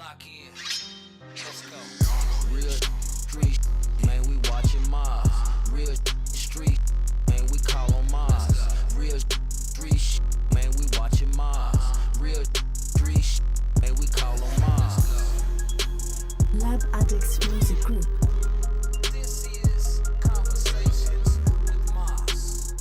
Lock in. Let's go. Real street, man, we watching Maas. Real street, man, we call on Maas. Real street, man, we watching Maas. Real street, man, we call on Maas. Lab Addicts Music Group. This is Conversations with Maas.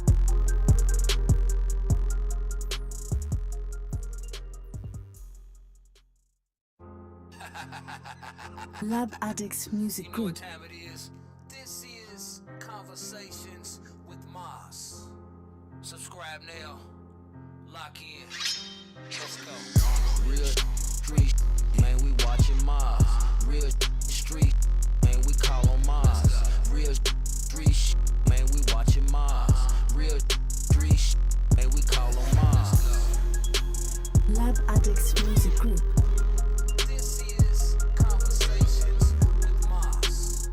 Lab Addicts Music You know what Group. time it is? This is Conversations with Maas. Subscribe now. Lock in. Let's go. Real street, man, we watching Maas. Real street, man, we call on Maas. Real street, man, we watching Maas. Real street, man, we call on Maas. Lab Addicts Music Group. This is Conversations with Maas.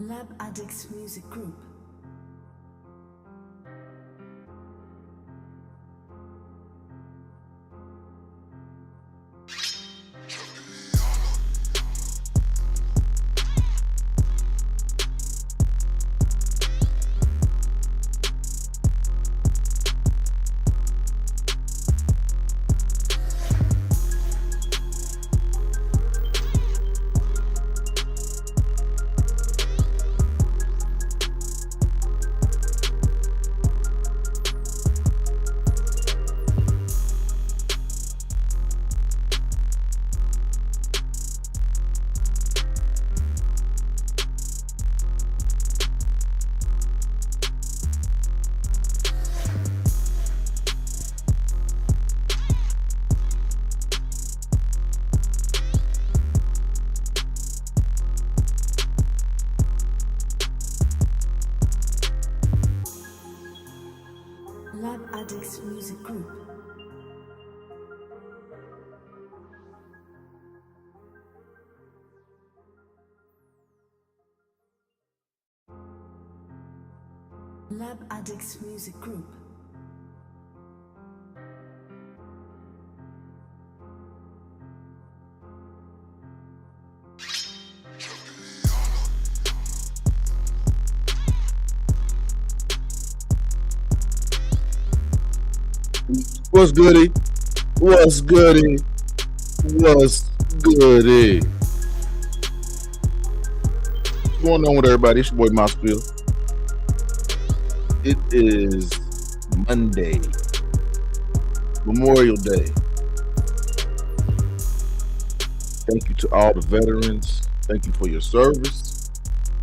Lab Addicts Music Group. Lab Addicts Music Group. Lab Addicts Music Group. What's goody? What's goody? What's goody? What's going on with everybody? It's your boy Maas. It is Monday, Memorial Day. Thank you to all the veterans. Thank you for your service.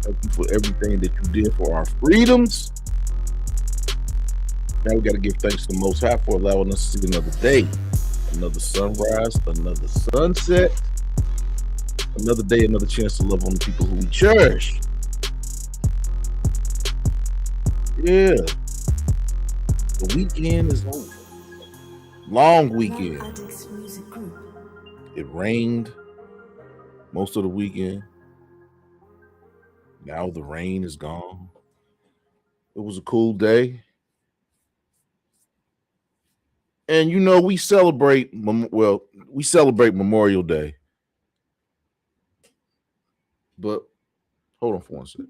Thank you for everything that you did for our freedoms. Now we got to give thanks to the Most High for allowing us to see another day, another sunrise, another sunset, another day, another chance to love on the people who we cherish. Yeah, the weekend is over. Long Lab weekend. Addicts Music Group. It rained most of the weekend. Now the rain is gone. It was a cool day. And you know, we celebrate Memorial Day. But hold on for one second.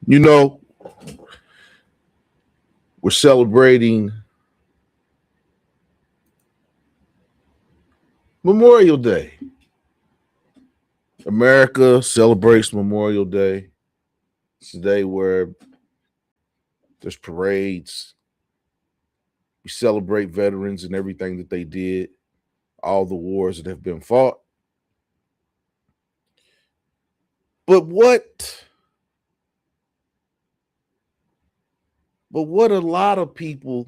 You know, we're celebrating Memorial Day. America celebrates Memorial Day. It's a day where there's parades. We celebrate veterans and everything that they did, all the wars that have been fought. But what a lot of people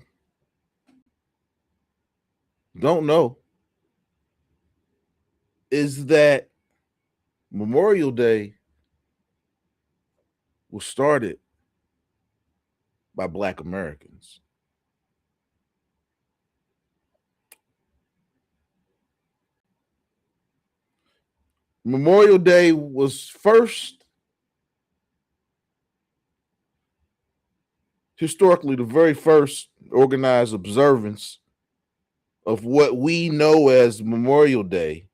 don't know is that Memorial Day was started by Black Americans. Memorial Day was historically, the very first organized observance of what we know as Memorial Day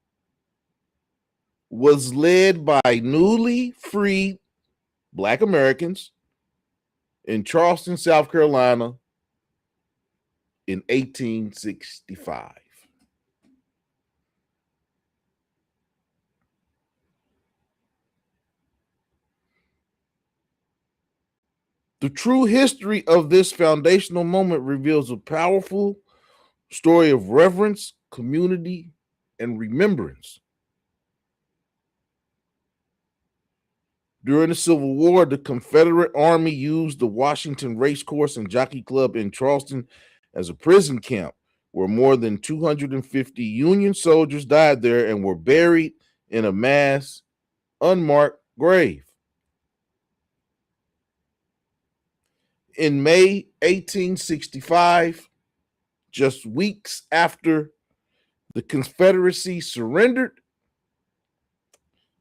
was led by newly freed Black Americans in Charleston, South Carolina in 1865. The true history of this foundational moment reveals a powerful story of reverence, community, and remembrance. During the Civil War, the Confederate Army used the Washington Racecourse and Jockey Club in Charleston as a prison camp, where more than 250 Union soldiers died there and were buried in a mass, unmarked grave. In May 1865, just weeks after the Confederacy surrendered,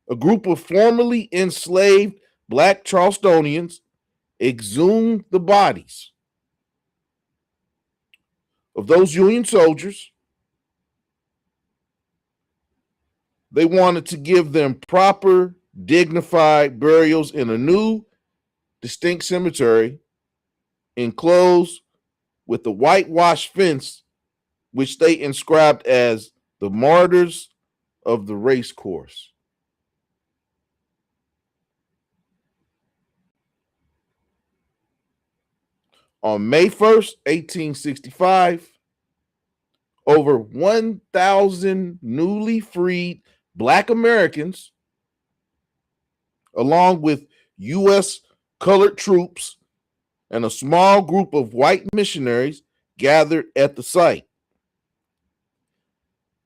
a group of formerly enslaved Black Charlestonians exhumed the bodies of those Union soldiers. They wanted to give them proper, dignified burials in a new, distinct cemetery enclosed with a whitewashed fence, which they inscribed as the Martyrs of the Racecourse. On May 1st, 1865, over 1,000 newly freed Black Americans, along with U.S. colored troops and a small group of white missionaries, gathered at the site.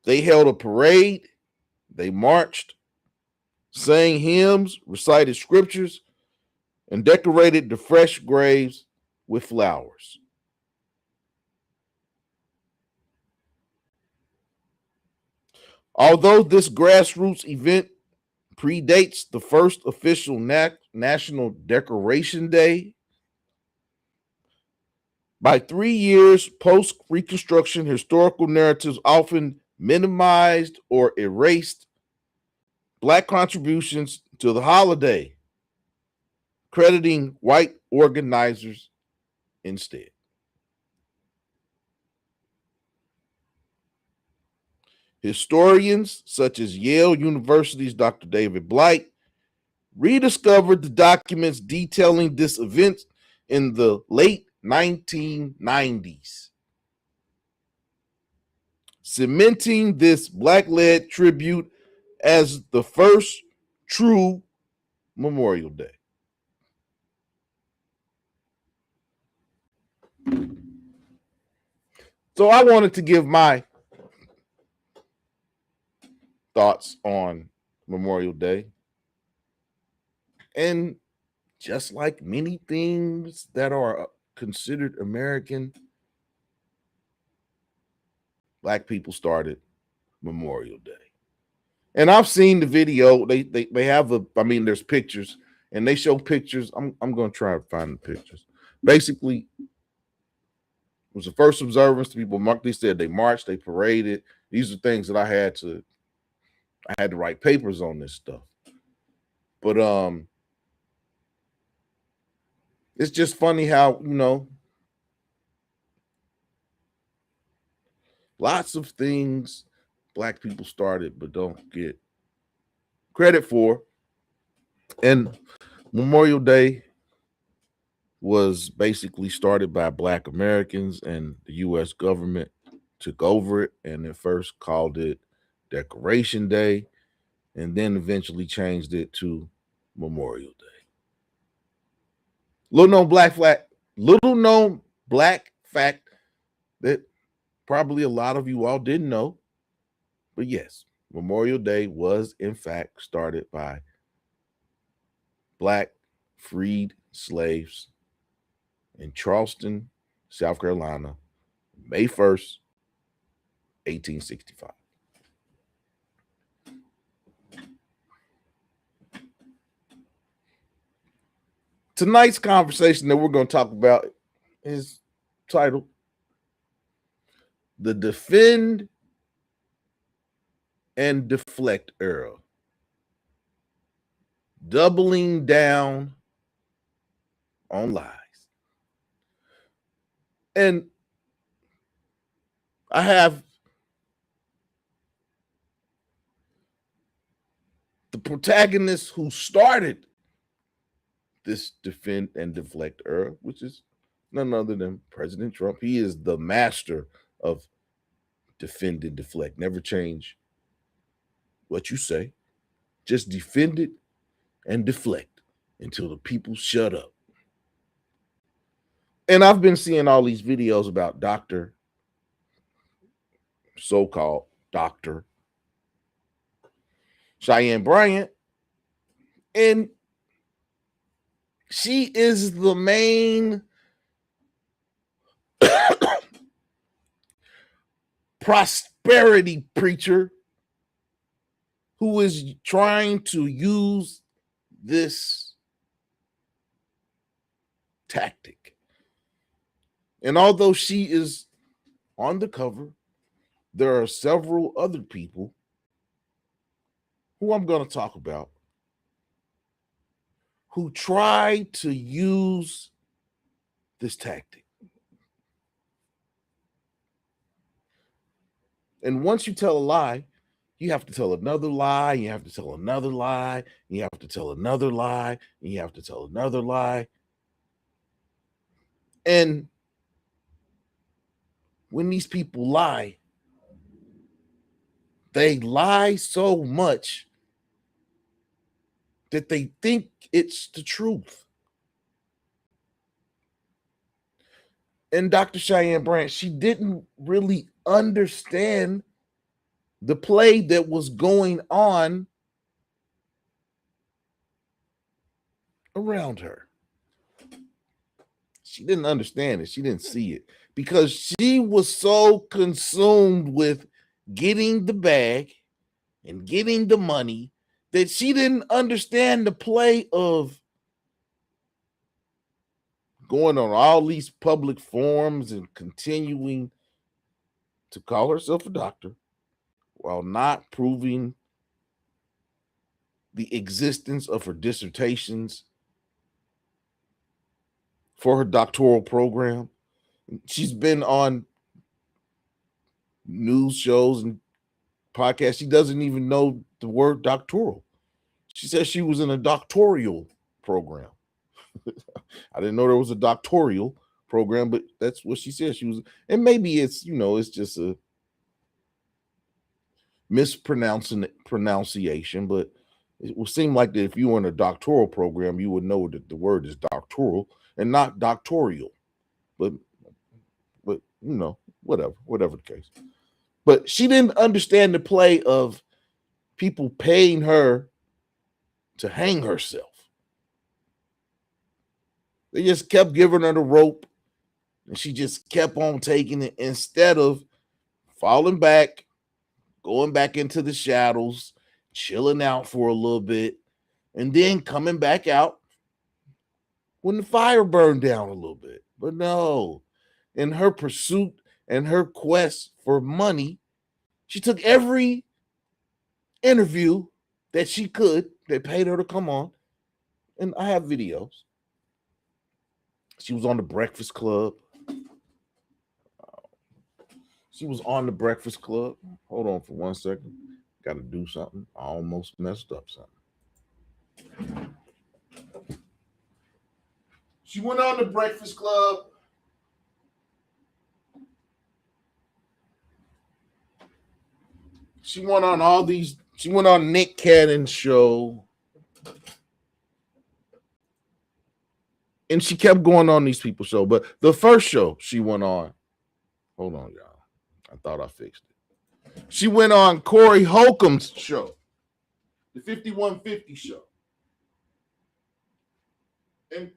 They held a parade, they marched, sang hymns, recited scriptures, and decorated the fresh graves with flowers. Although this grassroots event predates the first official National Decoration Day, by 3 years post-Reconstruction, historical narratives often minimized or erased Black contributions to the holiday, crediting white organizers instead. Historians such as Yale University's Dr. David Blight rediscovered the documents detailing this event in the late 1990s, cementing this Black-led tribute as the first true Memorial Day. So I wanted to give my thoughts on Memorial Day. And just like many things that are considered American, Black people started Memorial Day. And I've seen the video. They have there's pictures, and they show pictures. I'm going to try to find the pictures. Basically, it was the first observance. The people marked. They said they marched, they paraded. These are things that I had to write papers on this stuff. But it's just funny how, lots of things Black people started but don't get credit for. And Memorial Day was basically started by Black Americans, and the U.S. government took over it, and at first called it Decoration Day, and then eventually changed it to Memorial Day. Little known black fact that probably a lot of you all didn't know, but yes, Memorial Day was, in fact, started by Black freed slaves in Charleston, South Carolina, May 1st, 1865. Tonight's conversation that we're going to talk about is titled The Defend and Deflect Era. Doubling down on lies. And I have the protagonist who started this Defend and Deflect era, which is none other than President Trump. He is the master of defend and deflect. Never change what you say. Just defend it and deflect until the people shut up. And I've been seeing all these videos about so-called Dr. Cheyenne Bryant, and she is the main prosperity preacher who is trying to use this tactic. And although she is on the cover, there are several other people who I'm going to talk about who try to use this tactic. And once you tell a lie, you have to tell another lie, you have to tell another lie, you have to tell another lie, and you have to tell another lie. And when these people lie, they lie so much that they think it's the truth. And Dr. Cheyenne Bryant, she didn't really understand the play that was going on around her. She didn't understand it. She didn't see it because she was so consumed with getting the bag and getting the money that she didn't understand the play of going on all these public forums and continuing to call herself a doctor while not proving the existence of her dissertations for her doctoral program. She's been on news shows and podcasts. She doesn't even know the word doctoral. She says she was in a doctoral program. I didn't know there was a doctoral program, but that's what she said. She was, and maybe it's, it's just a pronunciation, but it would seem like that if you were in a doctoral program, you would know that the word is doctoral and not doctorial. But whatever the case. But she didn't understand the play of people paying her to hang herself. They just kept giving her the rope, and she just kept on taking it instead of falling back, going back into the shadows, chilling out for a little bit, and then coming back out when the fire burned down a little bit. But no, in her pursuit and her quest for money, she took every interview that she could that paid her to come on. And I have videos. She was on the Breakfast Club. Hold on for 1 second. Got to do something. I almost messed up something. She went on the Breakfast Club. She went on Nick Cannon's show. And she kept going on these people's show. But the first show she went on, hold on, y'all. I thought I fixed it. She went on Corey Holcomb's show, the 5150 show. And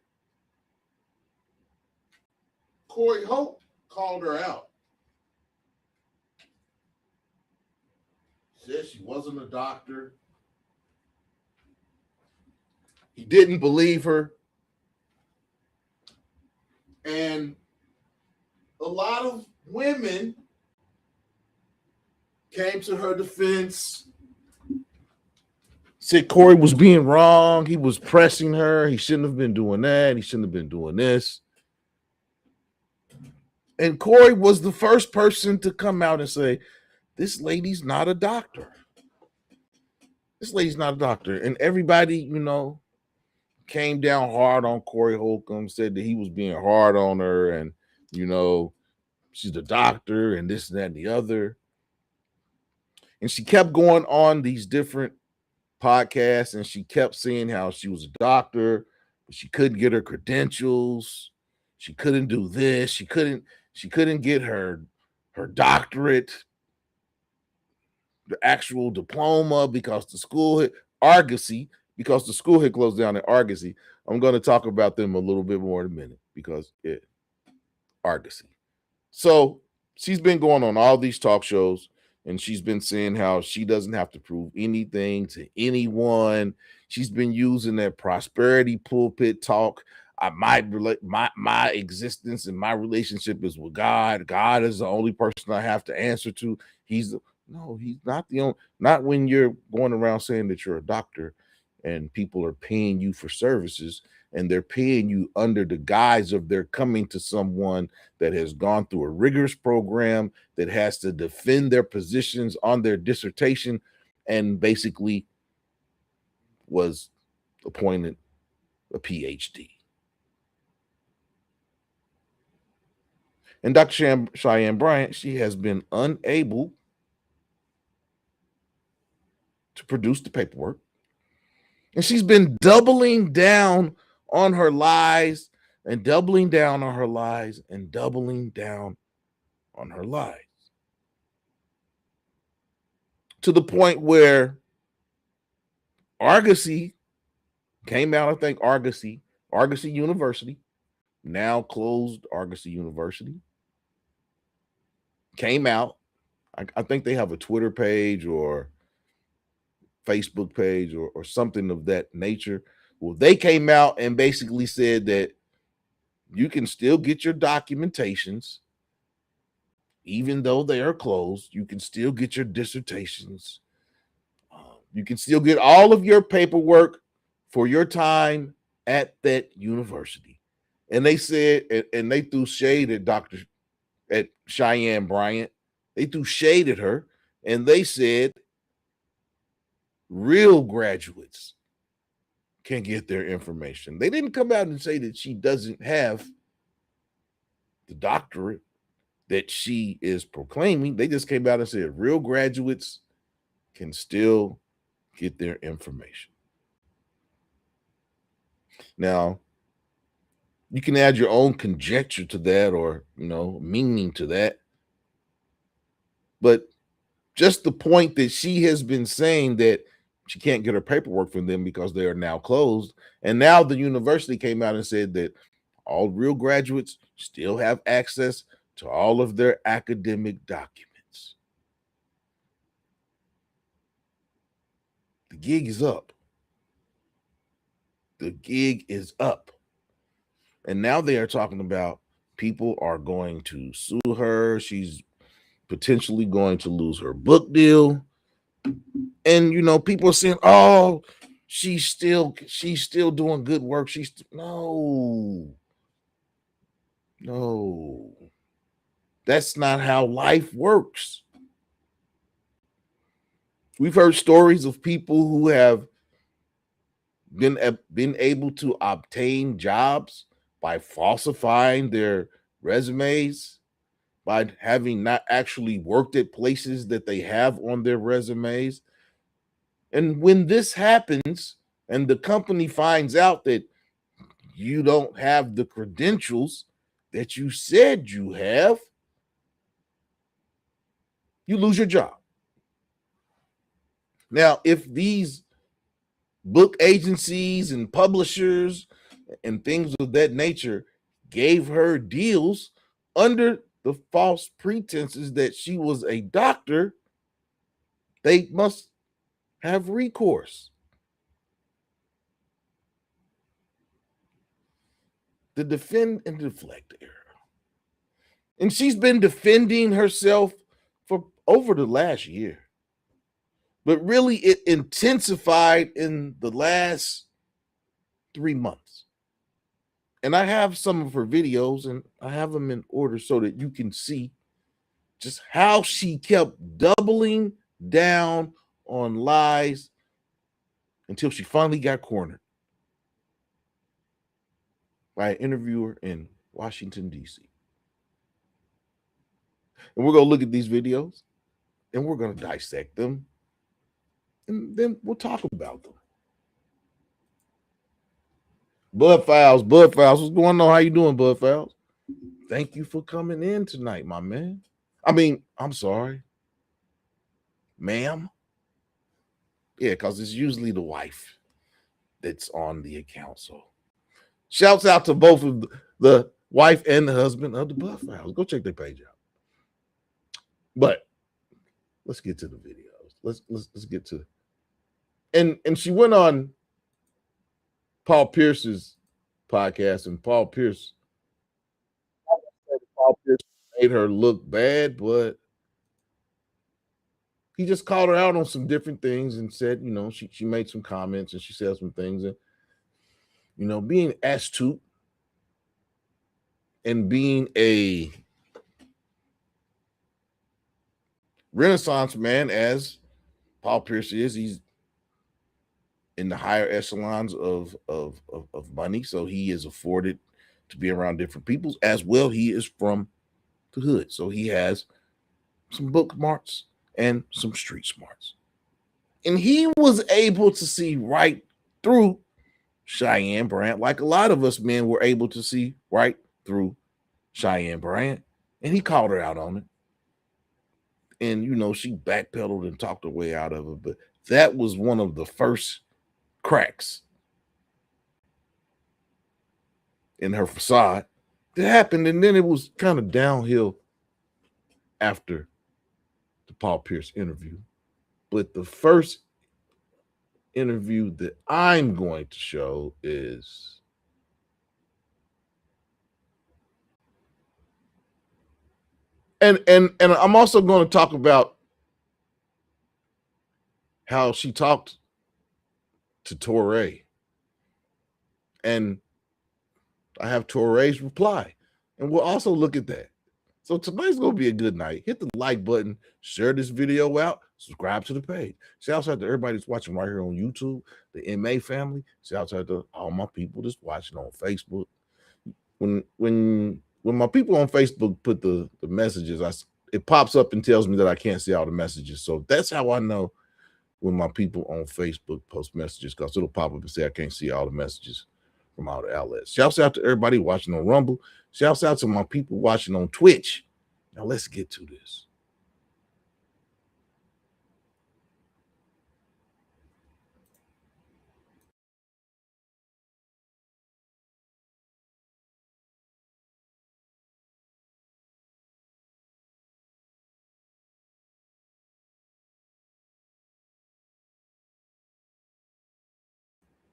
Corey Hope called her out. Said she wasn't a doctor. He didn't believe her. And a lot of women came to her defense, said Corey was being wrong. He was pressing her. He shouldn't have been doing that. He shouldn't have been doing this. And Corey was the first person to come out and say, this lady's not a doctor. This lady's not a doctor. And everybody, came down hard on Corey Holcomb, said that he was being hard on her and, she's a doctor and this and that and the other. And she kept going on these different podcasts and she kept saying how she was a doctor, but she couldn't get her credentials. She couldn't do this. She couldn't get her doctorate, the actual diploma, because the school had Argosy, because the school had closed down in Argosy. I'm going to talk about them a little bit more in a minute because Argosy. So she's been going on all these talk shows and she's been saying how she doesn't have to prove anything to anyone. She's been using that prosperity pulpit talk. My existence and my relationship is with God. God is the only person I have to answer to. He's not the only, not when you're going around saying that you're a doctor and people are paying you for services and they're paying you under the guise of they're coming to someone that has gone through a rigorous program, that has to defend their positions on their dissertation, and basically was appointed a PhD. And Dr. Cheyenne Bryant, she has been unable to produce the paperwork. And she's been doubling down on her lies and doubling down on her lies and doubling down on her lies. To the point where Argosy came out, I think Argosy University, now closed Argosy University, came out. I think they have a Twitter page or Facebook page or something of that nature. Well, they came out and basically said that you can still get your documentations, even though they are closed. You can still get your dissertations. You can still get all of your paperwork for your time at that university. And they said, and they threw shade at Cheyenne Bryant. They threw shade at her, and they said real graduates can get their information. They didn't come out and say that she doesn't have the doctorate that she is proclaiming. They just came out and said real graduates can still get their information. Now, you can add your own conjecture to that or, meaning to that. But just the point that she has been saying that she can't get her paperwork from them because they are now closed. And now the university came out and said that all real graduates still have access to all of their academic documents. The gig is up. The gig is up. And now they are talking about people are going to sue her. She's potentially going to lose her book deal. And people are saying, "Oh, she's still doing good work." No. That's not how life works. We've heard stories of people who have been able to obtain jobs by falsifying their resumes, by having not actually worked at places that they have on their resumes. And when this happens and the company finds out that you don't have the credentials that you said you have, you lose your job. Now, if these book agencies and publishers and things of that nature gave her deals under the false pretenses that she was a doctor, they must have recourse. The Defend and Deflect Era. And she's been defending herself for over the last year. But really, it intensified in the last 3 months. And I have some of her videos and I have them in order so that you can see just how she kept doubling down on lies until she finally got cornered by an interviewer in Washington, D.C. And we're going to look at these videos and we're going to dissect them. And then we'll talk about them. Bud Files, what's going on? How you doing, Bud Files? Thank you for coming in tonight, my man. I'm sorry, ma'am. Yeah, because it's usually the wife that's on the account. So shouts out to both of the wife and the husband of the Bud Files. Go check their page out. But let's get to the videos. Let's get to and she went on Paul Pierce's podcast, and Paul Pierce made her look bad, but he just called her out on some different things and said, she made some comments and she said some things, and being astute and being a Renaissance man, as Paul Pierce is, he's in the higher echelons of money, so he is afforded to be around different people. As well, he is from the hood, so he has some book smarts and some street smarts, and he was able to see right through Cheyenne Bryant, like a lot of us men were able to see right through Cheyenne Bryant, and he called her out on it. And she backpedaled and talked her way out of it, but that was one of the first cracks in her facade that happened, and then it was kind of downhill after the Paul Pierce interview. But the first interview that I'm going to show is and I'm also going to talk about how she talked to Torre, and I have Torre's reply, and we'll also look at that. So tonight's going to be a good night. Hit the like button, share this video out, subscribe to the page. Shouts out to everybody that's watching right here on YouTube, the MA family. Shouts out to all my people that's watching on Facebook. When my people on Facebook put the messages, it pops up and tells me that I can't see all the messages. So that's how I know when my people on Facebook post messages, because it'll pop up and say I can't see all the messages from all the outlets. Shouts out to everybody watching on Rumble. Shouts out to my people watching on Twitch. Now let's get to this.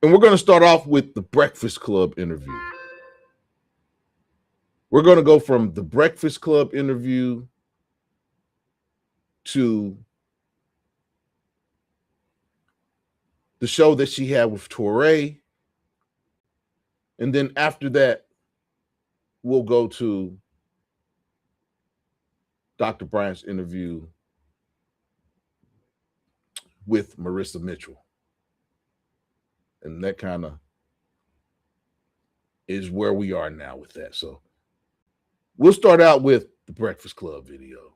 And we're going to start off with the Breakfast Club interview. We're going to go from the Breakfast Club interview to the show that she had with Torre. And then after that, we'll go to Dr. Bryant's interview with Marissa Mitchell. And that kind of is where we are now with that. So we'll start out with the Breakfast Club video.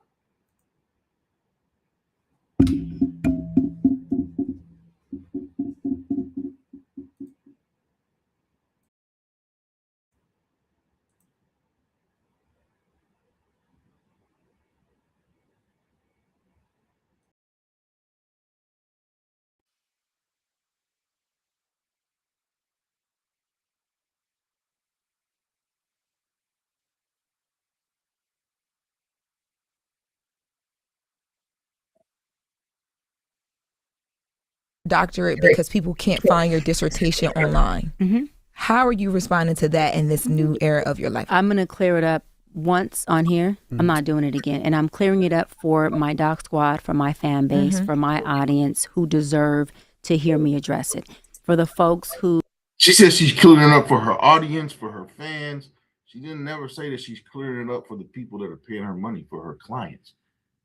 doctorate because people can't find your dissertation online. How are you responding to that in this new era of your life? I'm going to clear it up once on here. I'm not doing it again. And I'm clearing it up for my doc squad, for my fan base, for my audience who deserve to hear me address it. For the folks who... She says she's clearing it up for her audience, for her fans. She didn't never say that she's clearing it up for the people that are paying her money, for her clients.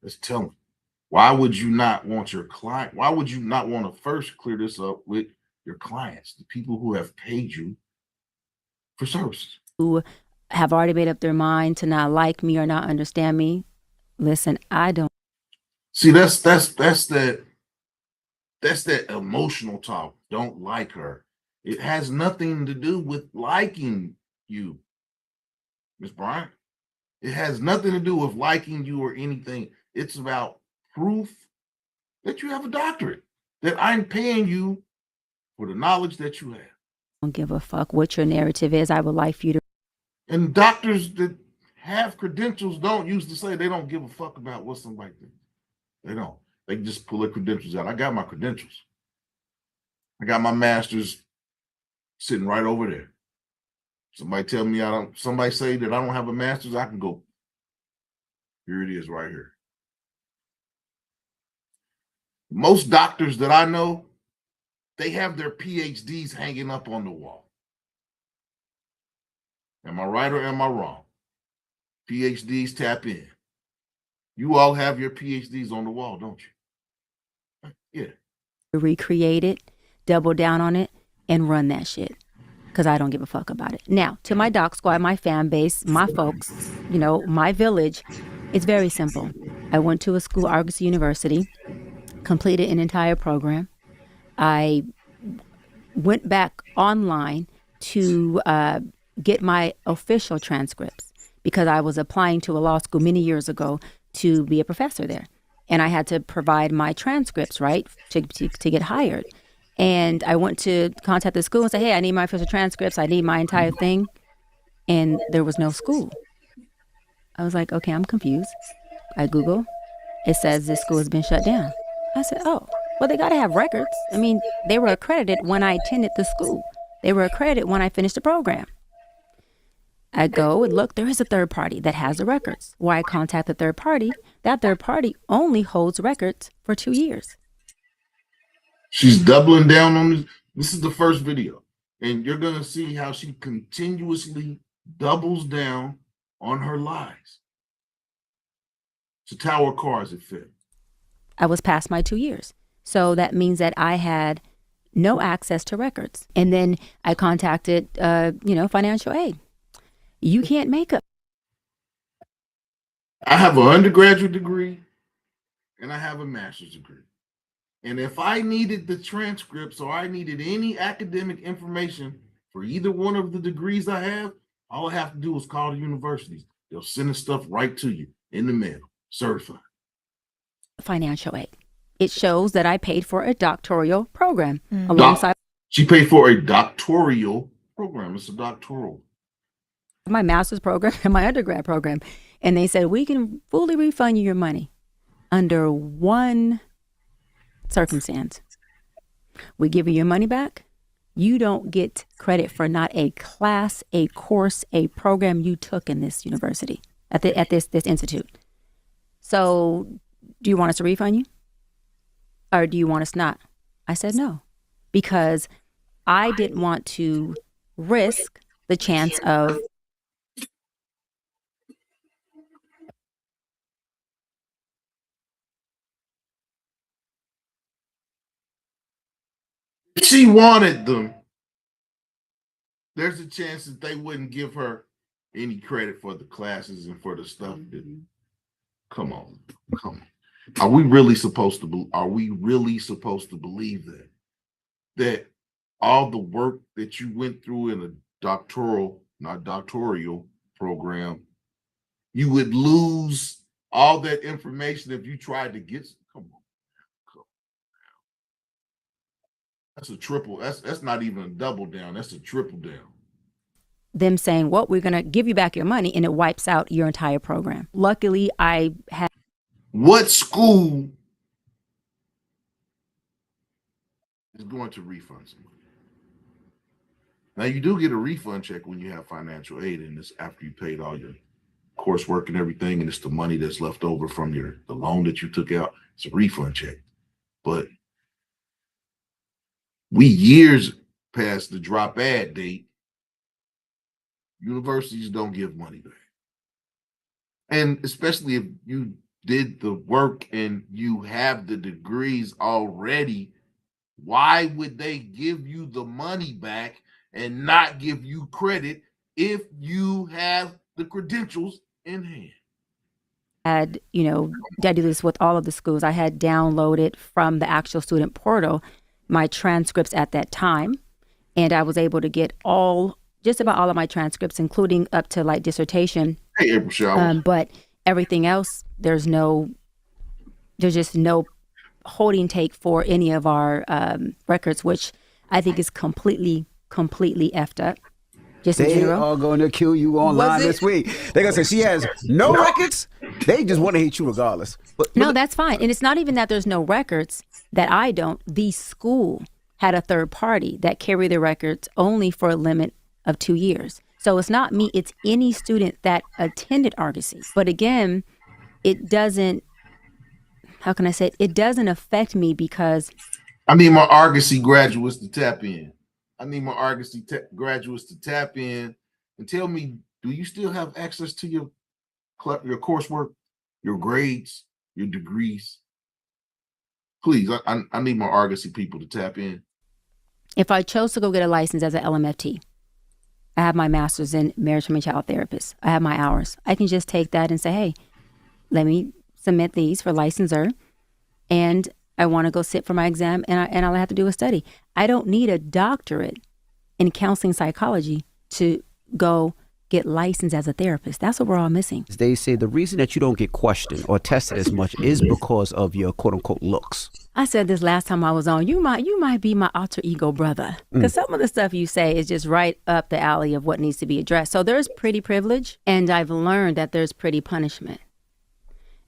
Let's tell me, why would you not want your client? Why would you not want to first clear this up with your clients, the people who have paid you for services? Who have already made up their mind to not like me or not understand me. Listen, I don't. See, that's that emotional talk. Don't like her. It has nothing to do with liking you, Miss Bryant. It has nothing to do with liking you or anything. It's about proof that you have a doctorate, that I'm paying you for the knowledge that you have. Don't give a fuck what your narrative is. I would like for you to... And doctors that have credentials don't used to say they don't give a fuck about what somebody thinks. They don't. They just pull their credentials out. I got my credentials. I got my master's sitting right over there. Somebody tell me somebody say that I don't have a master's, I can go, here it is right here. Most doctors that I know, they have their PhDs hanging up on the wall. Am I right or am I wrong? PhDs, tap in. You all have your PhDs on the wall, don't you? Yeah. Recreate it, double down on it, and run that shit. Because I don't give a fuck about it. Now, to my doc squad, my fan base, my folks, my village, it's very simple. I went to a school, Argos University, completed an entire program. I went back online to get my official transcripts because I was applying to a law school many years ago to be a professor there. And I had to provide my transcripts, right, to get hired. And I went to contact the school and say, hey, I need my official transcripts. I need my entire thing. And there was no school. I was like, okay, I'm confused. I Google. It says this school has been shut down. I said, oh, well, they got to have records. I mean, they were accredited when I attended the school. They were accredited when I finished the program. I go and look, there is a third party that has the records. Why I contact the third party, that third party only holds records for 2 years. She's doubling down on this. This is the first video. And you're going to see how she continuously doubles down on her lies. It's a tower of cards it fit. I was past my 2 years. So that means that I had no access to records. And then I contacted, financial aid. You can't make up. I have an undergraduate degree and I have a master's degree. And if I needed the transcripts or I needed any academic information for either one of the degrees I have, all I have to do is call the universities. They'll send the stuff right to you in the mail, certified. Financial aid. It shows that I paid for a doctoral program alongside. She paid for a doctoral program. It's a doctoral. My master's program and my undergrad program. And they said, we can fully refund you your money under one circumstance. We give you your money back. You don't get credit for not a class, a course, a program you took in this university, at this institute. So do you want us to refund you? Or do you want us not? I said no, because I didn't want to risk the chance of if she wanted them, there's a chance that they wouldn't give her any credit for the classes and for the stuff. Come on. Are we really supposed to believe that all the work that you went through in a doctoral program, you would lose all that information if you tried to get? Come on. That's a triple. That's not even a double down. That's a triple down. Them saying, well, we're going to give you back your money, and it wipes out your entire program. Luckily, I had. What school is going to refund some money. Now, you do get a refund check when you have financial aid, and it's after you paid all your coursework and everything, and it's the money that's left over from the loan that you took out. It's a refund check. But we years past the drop ad date, universities don't give money back. And especially if you did the work and you have the degrees already, why would they give you the money back and not give you credit if you have the credentials in hand? I do this with all of the schools. I had downloaded from the actual student portal my transcripts at that time, and I was able to get just about all of my transcripts, including up to like dissertation. Hey, April Showers. But everything else, there's just no holding take for any of our records, which I think is completely effed up. Just in They general. are going to kill you online this week. They're going to say she has no records. They just want to hate you regardless. But No, that's fine. And it's not even that there's no records that I don't. The school had a third party that carried the records only for a limit of 2 years. So it's not me, it's any student that attended Argosy. But again, it doesn't, how can I say it? It doesn't affect me because I need my Argosy graduates to tap in. I need my Argosy graduates to tap in and tell me, do you still have access to your coursework, your grades, your degrees? Please, I need my Argosy people to tap in. if I chose to go get a license as an LMFT, I have my master's in marriage and child therapist. I have my hours. I can just take that and say, hey, let me submit these for licensure, and I want to go sit for my exam, and all I have to do is study. I don't need a doctorate in counseling psychology to go get licensed as a therapist. That's what we're all missing. They say the reason that you don't get questioned or tested as much is because of your quote unquote looks. I said this last time I was on. You might be my alter ego brother, because some of the stuff you say is just right up the alley of what needs to be addressed. So there's pretty privilege, and I've learned that there's pretty punishment.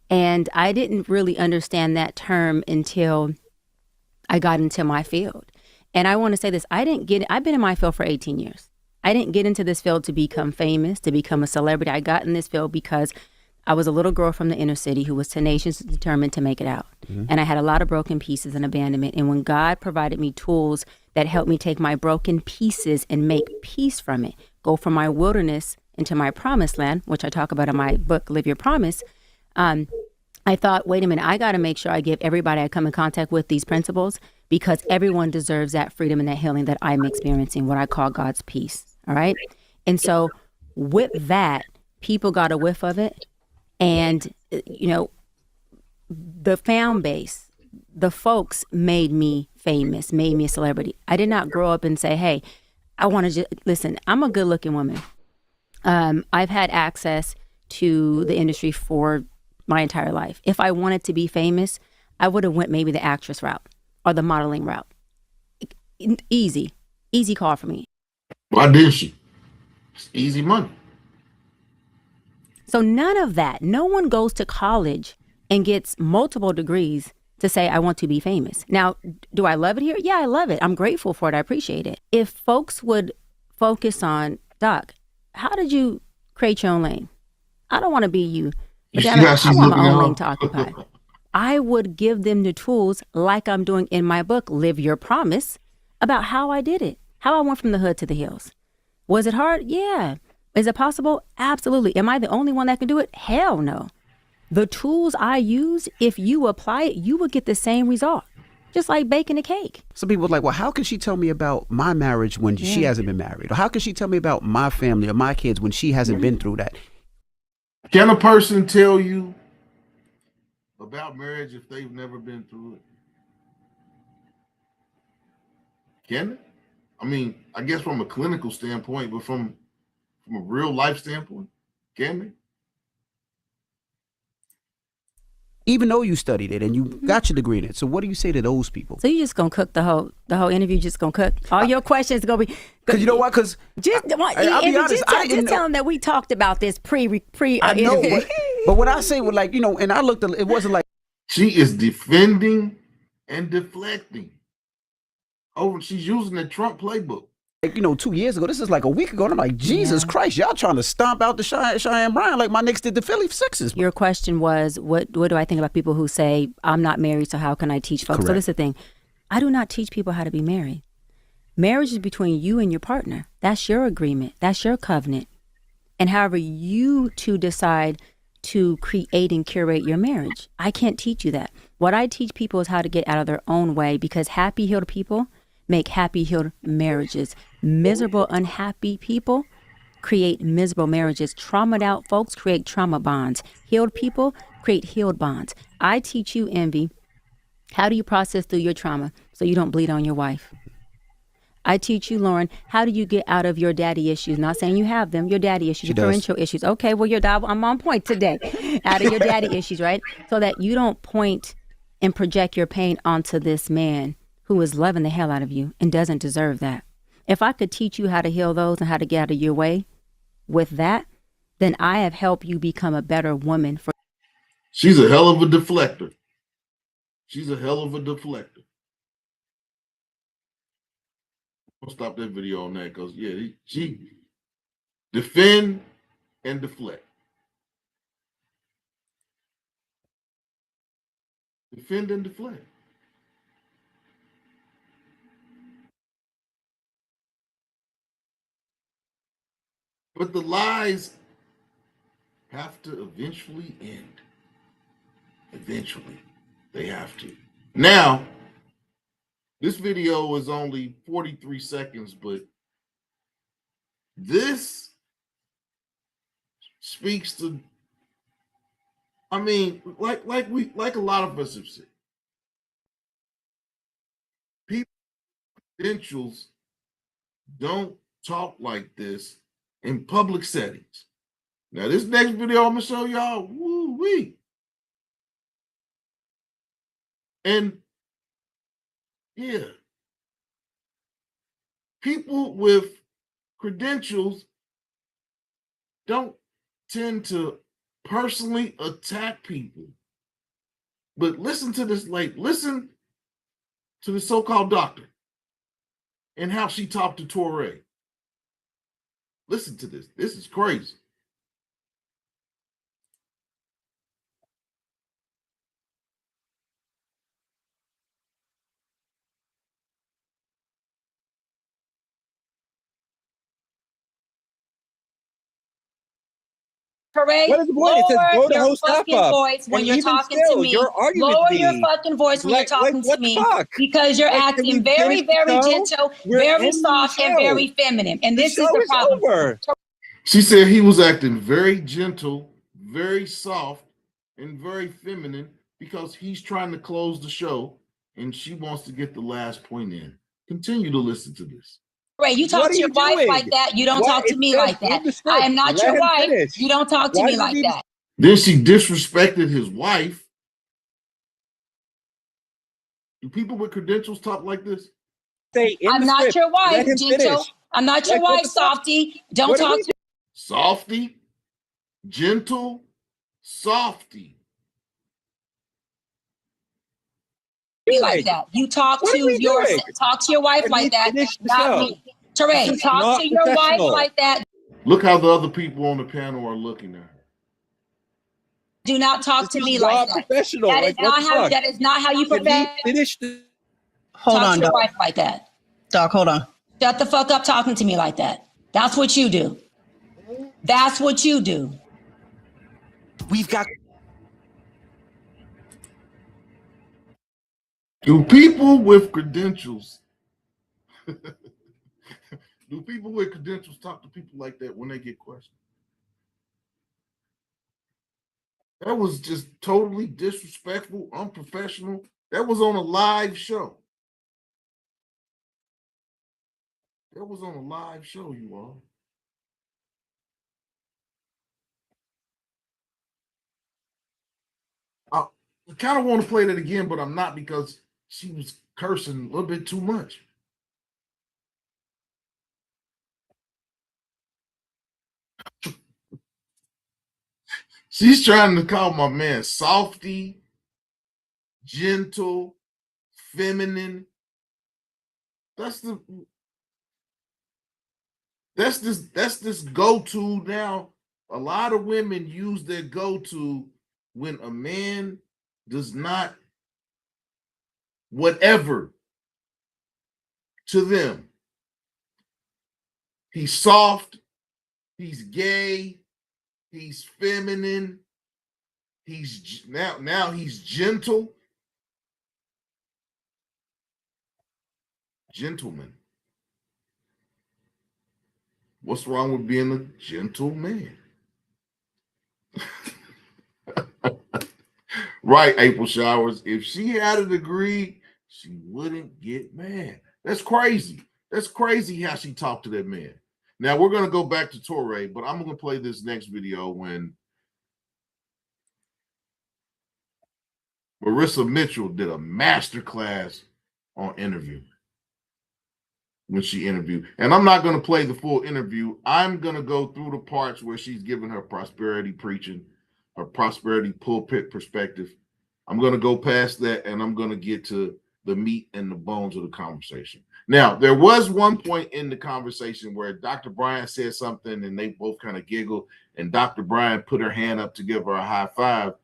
And I didn't really understand that term until I got into my field. And I want to say this, I've been in my field for 18 years. I didn't get into this field to become famous, to become a celebrity. I got in this field because I was a little girl from the inner city who was tenacious and determined to make it out. And I had a lot of broken pieces and abandonment. And when God provided me tools that helped me take my broken pieces and make peace from it, go from my wilderness into my promised land, which I talk about in my book, Live Your Promise, I thought, wait a minute, I got to make sure I give everybody I come in contact with these principles, because everyone deserves that freedom and that healing that I'm experiencing, what I call God's peace. All right. And so with that, people got a whiff of it. And, the fan base, the folks made me famous, made me a celebrity. I did not grow up and say, hey, I want to just listen, I'm a good looking woman. I've had access to the industry for my entire life. If I wanted to be famous, I would have went maybe the actress route or the modeling route. Easy call for me. Why didn't she? It's easy money. So none of that. No one goes to college and gets multiple degrees to say, I want to be famous. Now, do I love it here? Yeah, I love it. I'm grateful for it. I appreciate it. If folks would focus on, Doc, how did you create your own lane? I don't want to be you. But damn it, I want my own lane to occupy. I would give them the tools like I'm doing in my book, Live Your Promise, about how I did it, how I went from the hood to the hills. Was it hard? Yeah. Is it possible? Absolutely. Am I the only one that can do it? Hell no. The tools I use, if you apply it, you will get the same result. Just like baking a cake. Some people are like, well, how can she tell me about my marriage when she hasn't been married? Or how can she tell me about my family or my kids when she hasn't been through that? Can a person tell you about marriage if they've never been through it? Can they? I mean, I guess from a clinical standpoint, but from a real life standpoint, can they? Even though you studied it and you got your degree in it. So what do you say to those people? So you just gonna cook the whole interview? Just gonna cook all your questions gonna be? Because you know what? Because I'll be honest, just tell them that we talked about this pre. I know, but what I say was like, and I looked. It wasn't like she is defending and deflecting. Oh, she's using the Trump playbook. Like, 2 years ago, this is like a week ago, and I'm like, Jesus Christ, y'all trying to stomp out the Cheyenne Brown like my Knicks did the Philly Sixers. Your question was, what do I think about people who say, I'm not married, so how can I teach folks? Correct. So this is the thing. I do not teach people how to be married. Marriage is between you and your partner. That's your agreement. That's your covenant. And however you two decide to create and curate your marriage, I can't teach you that. What I teach people is how to get out of their own way, because happy, healed people make happy, healed marriages. Miserable, unhappy people create miserable marriages. Traumatized out folks create trauma bonds. Healed people create healed bonds. I teach you, Envy, how do you process through your trauma so you don't bleed on your wife? I teach you, Lauren, how do you get out of your daddy issues? Not saying you have them, your daddy issues, your parental issues. Okay, well, I'm on point today. Out of your daddy issues, right? So that you don't point and project your pain onto this man who is loving the hell out of you and doesn't deserve that. If I could teach you how to heal those and how to get out of your way with that, then I have helped you become a better woman. She's a hell of a deflector. She's a hell of a deflector. I'll stop that video on that because, she defend and deflect. Defend and deflect. But the lies have to eventually end. Eventually, they have to. Now, this video is only 43 seconds, but this speaks to, I mean, like a lot of us have said, people credentials don't talk like this in public settings. Now, this next video I'm gonna show y'all, woo-wee. And yeah, people with credentials don't tend to personally attack people. But listen to this, listen to the so-called doctor and how she talked to Torre. Listen to this. This is crazy. Correct. What is the point? It says go to Lower your host stuff fucking up. voice when And you're even talking still, to me. you're arguing Lower with your me. fucking voice when you're talking to what me, the fuck? because you're Like, can acting we very, finish the very show? gentle, We're very ending the soft, and show. very feminine. And The this is show the is problem. over. She said he was acting very gentle, very soft, and very feminine because he's trying to close the show and she wants to get the last point in. Continue to listen to this. Ray, you talk What to are your you wife doing? like that. You don't What? talk to It me says like read that. the I script. am not Let your him wife. finish. You don't talk to Why me do you like need that. Then she disrespected his wife. Do people with credentials talk like this? Say in I'm the not script. your wife, Let him gentle. finish. I'm not your Like, what wife, the fuck? softy. Don't What are talk we to Softy, gentle, softy. me doing? like that. You talk What are to we doing? your wife Can like we that, finish the not show? me. Teray, This is talk not to your wife professional. like that. Look how the other people on the panel are looking at her. Do not talk This to is me like not that. professional. That is Like, what not the how. fuck? That is not how you Can we prepare. finish the Hold Talk on, to your Doc. wife like that. Doc, hold on. Shut the fuck up talking to me like that. That's what you do. That's what you do. We've got Do people with credentials do people with credentials talk to people like that when they get questioned? That was just totally disrespectful, unprofessional. That was on a live show. That was on a live show, you all. I kind of want to play that again, but I'm not because she was cursing a little bit too much. She's trying to call my man softy, gentle, feminine. That's this go-to now. A lot of women use their go-to when a man does not whatever to them. He's soft, he's gay, he's feminine, he's now he's gentle. Gentleman. What's wrong with being a gentleman? Right, April Showers. If she had a degree, she wouldn't get mad. That's crazy. That's crazy how she talked to that man. Now we're gonna go back to Torre, but I'm gonna play this next video when Marissa Mitchell did a masterclass on interview. When she interviewed, and I'm not going to play the full interview. I'm going to go through the parts where she's giving her prosperity preaching, her prosperity pulpit perspective. I'm going to go past that, and I'm going to get to the meat and the bones of the conversation. Now, there was one point in the conversation where Dr. Brian said something, and they both kind of giggled, and Dr. Brian put her hand up to give her a high five,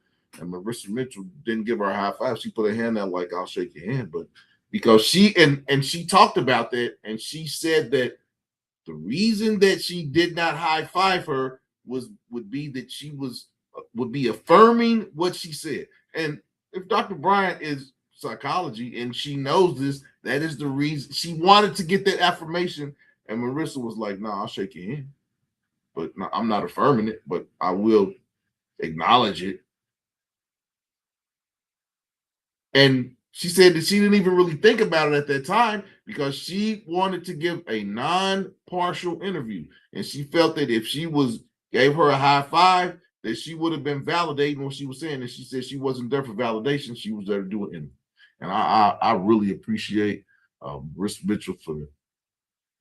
and Marissa Mitchell didn't give her a high five. She put her hand out like, I'll shake your hand, but because she and she talked about that, and she said that the reason that she did not high five her would be that she would be affirming what she said. And if Dr. Bryant is psychology and she knows this, that is the reason she wanted to get that affirmation. And Marissa was like, "No, I'll shake your hand, but no, I'm not affirming it, but I will acknowledge it." And she said that she didn't even really think about it at that time because she wanted to give a non-partial interview. And she felt that if she gave her a high five, that she would have been validating what she was saying. And she said she wasn't there for validation. She was there to do an interview. And I really appreciate Marissa Mitchell for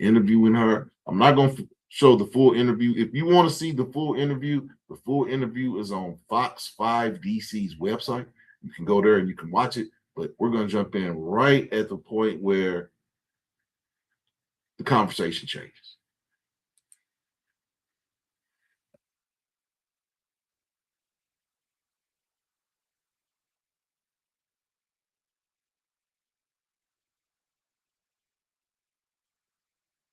interviewing her. I'm not going to show the full interview. If you want to see the full interview is on Fox 5 DC's website. You can go there and you can watch it. But we're going to jump in right at the point where the conversation changes.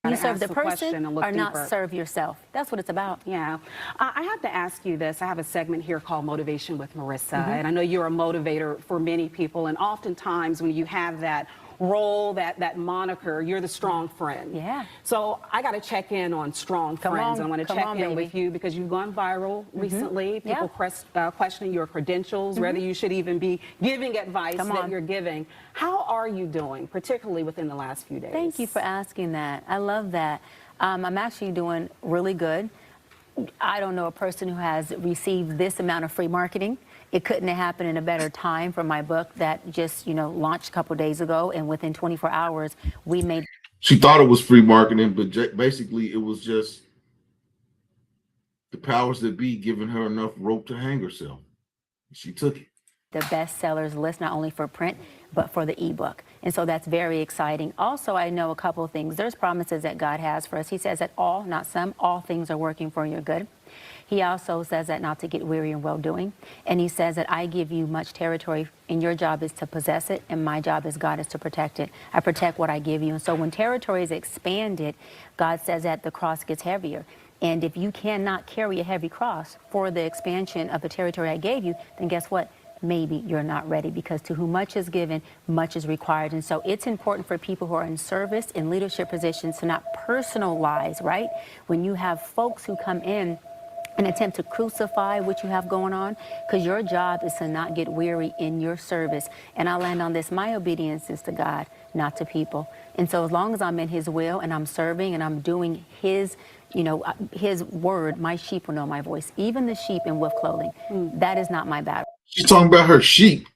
You serve the person or not serve yourself. That's what it's about. Yeah. I have to ask you this. I have a segment here called Motivation with Marissa. And I know you're a motivator for many people. And oftentimes when you have that role, that moniker, you're the strong friend. Yeah. So I got to check in on strong friends. I want to check in with you because you've gone viral recently. People questioning your credentials, whether you should even be giving advice that you're giving. How are you doing, particularly within the last few days? Thank you for asking that. I love that. I'm actually doing really good. I don't know a person who has received this amount of free marketing. It couldn't have happened in a better time for my book that just, launched a couple of days ago. And within 24 hours, we made. She thought it was free marketing, but basically it was just the powers that be giving her enough rope to hang herself. She took it. The bestsellers list, not only for print, but for the ebook. And so that's very exciting. Also, I know a couple of things. There's promises that God has for us. He says that all, not some, all things are working for your good. He also says that not to get weary in well-doing. And he says that I give you much territory, and your job is to possess it, and my job as God is to protect it. I protect what I give you. And so when territory is expanded, God says that the cross gets heavier. And if you cannot carry a heavy cross for the expansion of the territory I gave you, then guess what? Maybe you're not ready, because to whom much is given, much is required. And so it's important for people who are in service, in leadership positions, to not personalize, right? When you have folks who come in and attempt to crucify what you have going on, because your job is to not get weary in your service. And I'll land on this. My obedience is to God, not to people. And so as long as I'm in his will and I'm serving and I'm doing his his word, my sheep will know my voice, even the sheep in wolf clothing. That is not my battle. She's talking about her sheep.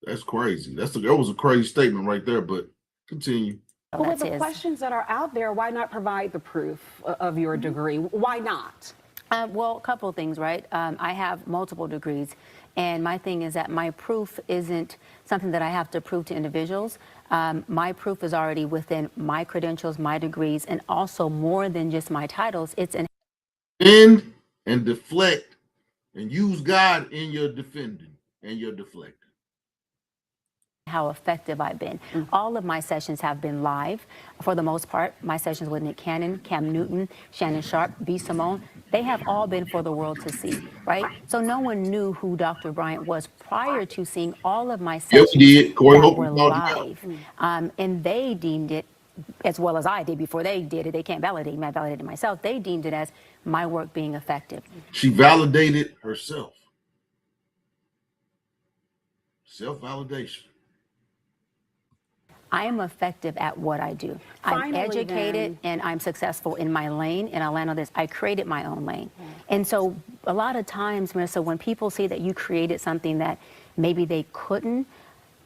That's crazy. That was a crazy statement right there, but continue. But with the questions that are out there, why not provide the proof of your degree? Why not? Well, a couple of things, right? I have multiple degrees, and my thing is that my proof isn't something that I have to prove to individuals. My proof is already within my credentials, my degrees, and also more than just my titles. It's an Defend and deflect, and use God in your defending and your deflecting. how effective I've been. All of my sessions have been live for the most part. My sessions with Nick Cannon, Cam Newton, Shannon Sharp, B. Simone, they have all been for the world to see, right? So no one knew who Dr. Bryant was prior to seeing all of my Yep, sessions we did. Corey that Holcomb were called you out. live. And they deemed it, as well as I did before they did it, they can't validate me, I validated myself. They deemed it as my work being effective. She validated herself. Self-validation. I am effective at what I do. Finally, I'm educated and I'm successful in my lane, and I'll land on this. I created my own lane. And so a lot of times, Marissa, when people see that you created something that maybe they couldn't,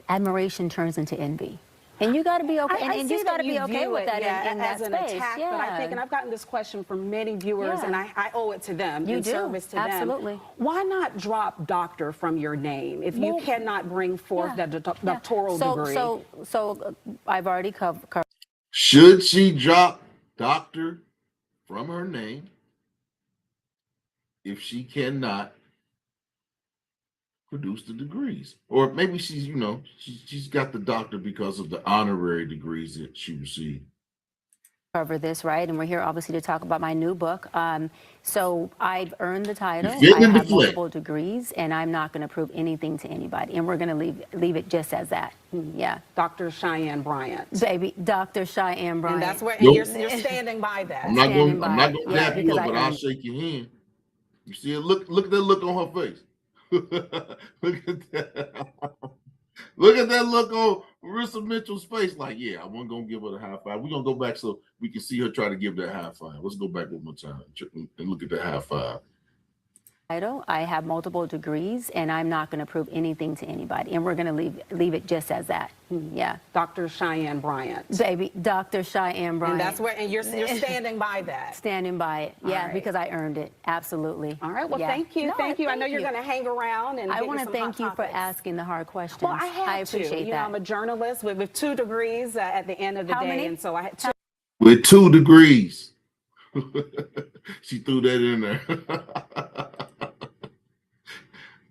admiration turns into envy. And you got to be okay. And you got to be okay with that in that as an space. attack, but I think, and I've gotten this question from many viewers, and I owe it to them in service to them. Absolutely. Why not drop doctor from your name if you cannot bring forth that doctoral degree? So I've already covered. Should she drop doctor from her name if she cannot produce the degrees? Or maybe she's, you know, she's got the doctor because of the honorary degrees that she received. Cover this, right? And we're here obviously to talk about my new book. So I've earned the title. Defend and I have Deflect. multiple degrees, and I'm not going to prove anything to anybody. And we're going to leave it just as that. Yeah. Dr. Cheyenne Bryant. Baby, Dr. Cheyenne Bryant. And that's where Nope. you're standing by that. I'm not going to Yeah, tap you because up, but I'll shake your hand. You see it? Look at that look on her face. Look at that. Look at that look on Marissa Mitchell's face. Like, yeah, I wasn't gonna give her the high five. We're gonna go back so we can see her try to give that high five. Let's go back one more time and look at that high five. Title. I have multiple degrees, and I'm not going to prove anything to anybody. And we're going to leave it just as that. Yeah. Dr. Cheyenne Bryant. Baby, Dr. Cheyenne Bryant. And that's where, and you're standing by that. Standing by it. Yeah, right. Because I earned it. Absolutely. All right. Well, Yeah. thank you. No, Thank you. I know you're going to hang around and I want to to thank you for asking the hard questions. Well, I had appreciate to. You that. know, I'm a journalist with 2 degrees at the end of the How day, many? and so I had 2. With 2 degrees. She threw that in there.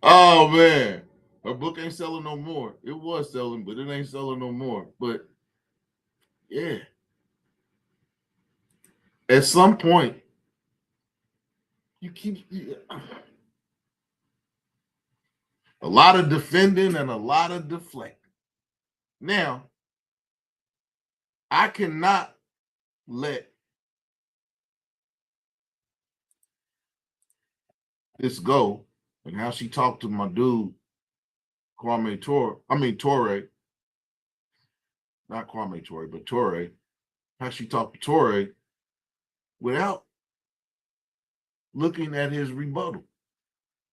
Oh man, her book ain't selling no more. It was selling, but it ain't selling no more. But yeah, at some point, you keep a lot of defending and a lot of deflecting. Now, I cannot let this go. And how she talked to my dude, Torre, not Kwame Torre, but Torre, how she talked to Torre without looking at his rebuttal.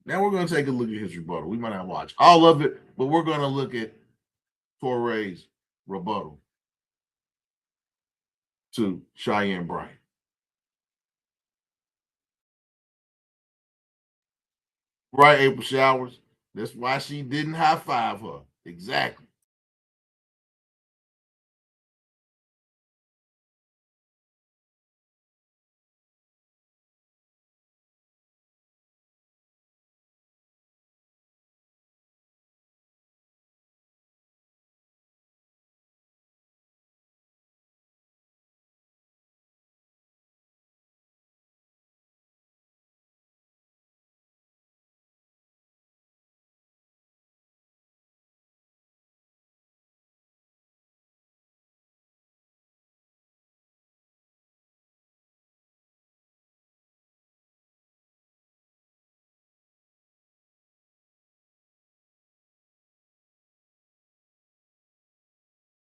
Now we're going to take a look at his rebuttal. We might not watch all of it, but we're going to look at Torre's rebuttal to Cheyenne Bryant. Right, April Showers. That's why she didn't high five her. Exactly.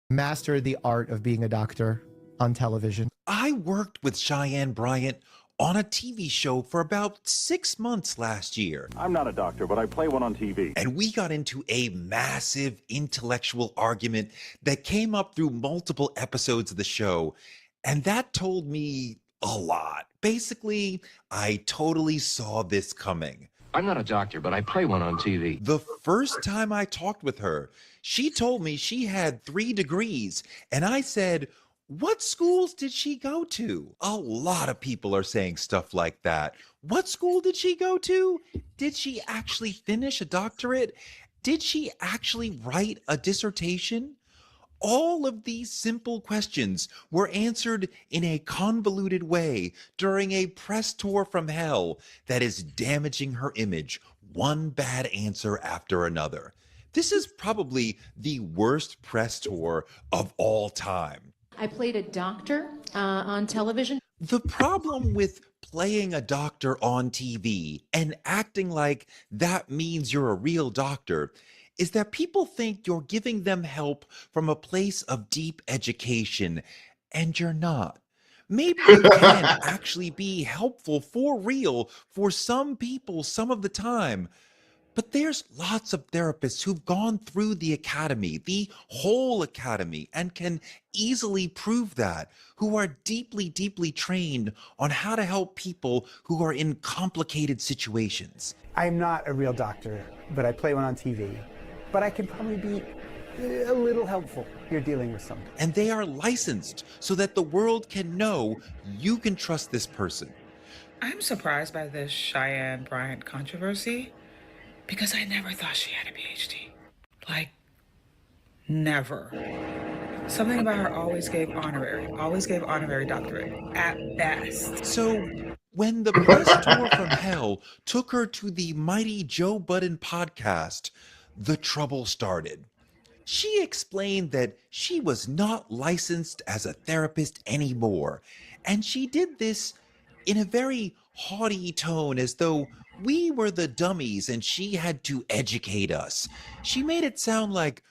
Mastered the art of being a doctor on television. I worked with Cheyenne Bryant on a TV show for about 6 months last year. I'm not a doctor, but I play one on TV. And we got into a massive intellectual argument that came up through multiple episodes of the show. And that told me a lot. Basically, I totally saw this coming. I'm not a doctor, but I play one on TV. The first time I talked with her, she told me she had 3 degrees, and I said, what schools did she go to? A lot of people are saying stuff like that. What school did she go to? Did she actually finish a doctorate? Did she actually write a dissertation? All of these simple questions were answered in a convoluted way during a press tour from hell that is damaging her image, one bad answer after another. This is probably the worst press tour of all time. I played a doctor on television. The problem with playing a doctor on TV and acting like that means you're a real doctor is that people think you're giving them help from a place of deep education, and you're not. Maybe you can actually be helpful for real for some people some of the time, but there's lots of therapists who've gone through the academy, the whole academy, and can easily prove that, who are deeply, deeply trained on how to help people who are in complicated situations. I'm not a real doctor, but I play one on TV. But I can probably be a little helpful if you're dealing with something. And they are licensed so that the world can know you can trust this person. I'm surprised by this Cheyenne Bryant controversy because I never thought she had a PhD. Like, never. Something about her always gave honorary doctorate, at best. So when the press tour from hell took her to the mighty Joe Budden podcast, the trouble started. She explained that she was not licensed as a therapist anymore, and she did this in a very haughty tone as though we were the dummies and she had to educate us. She made it sound like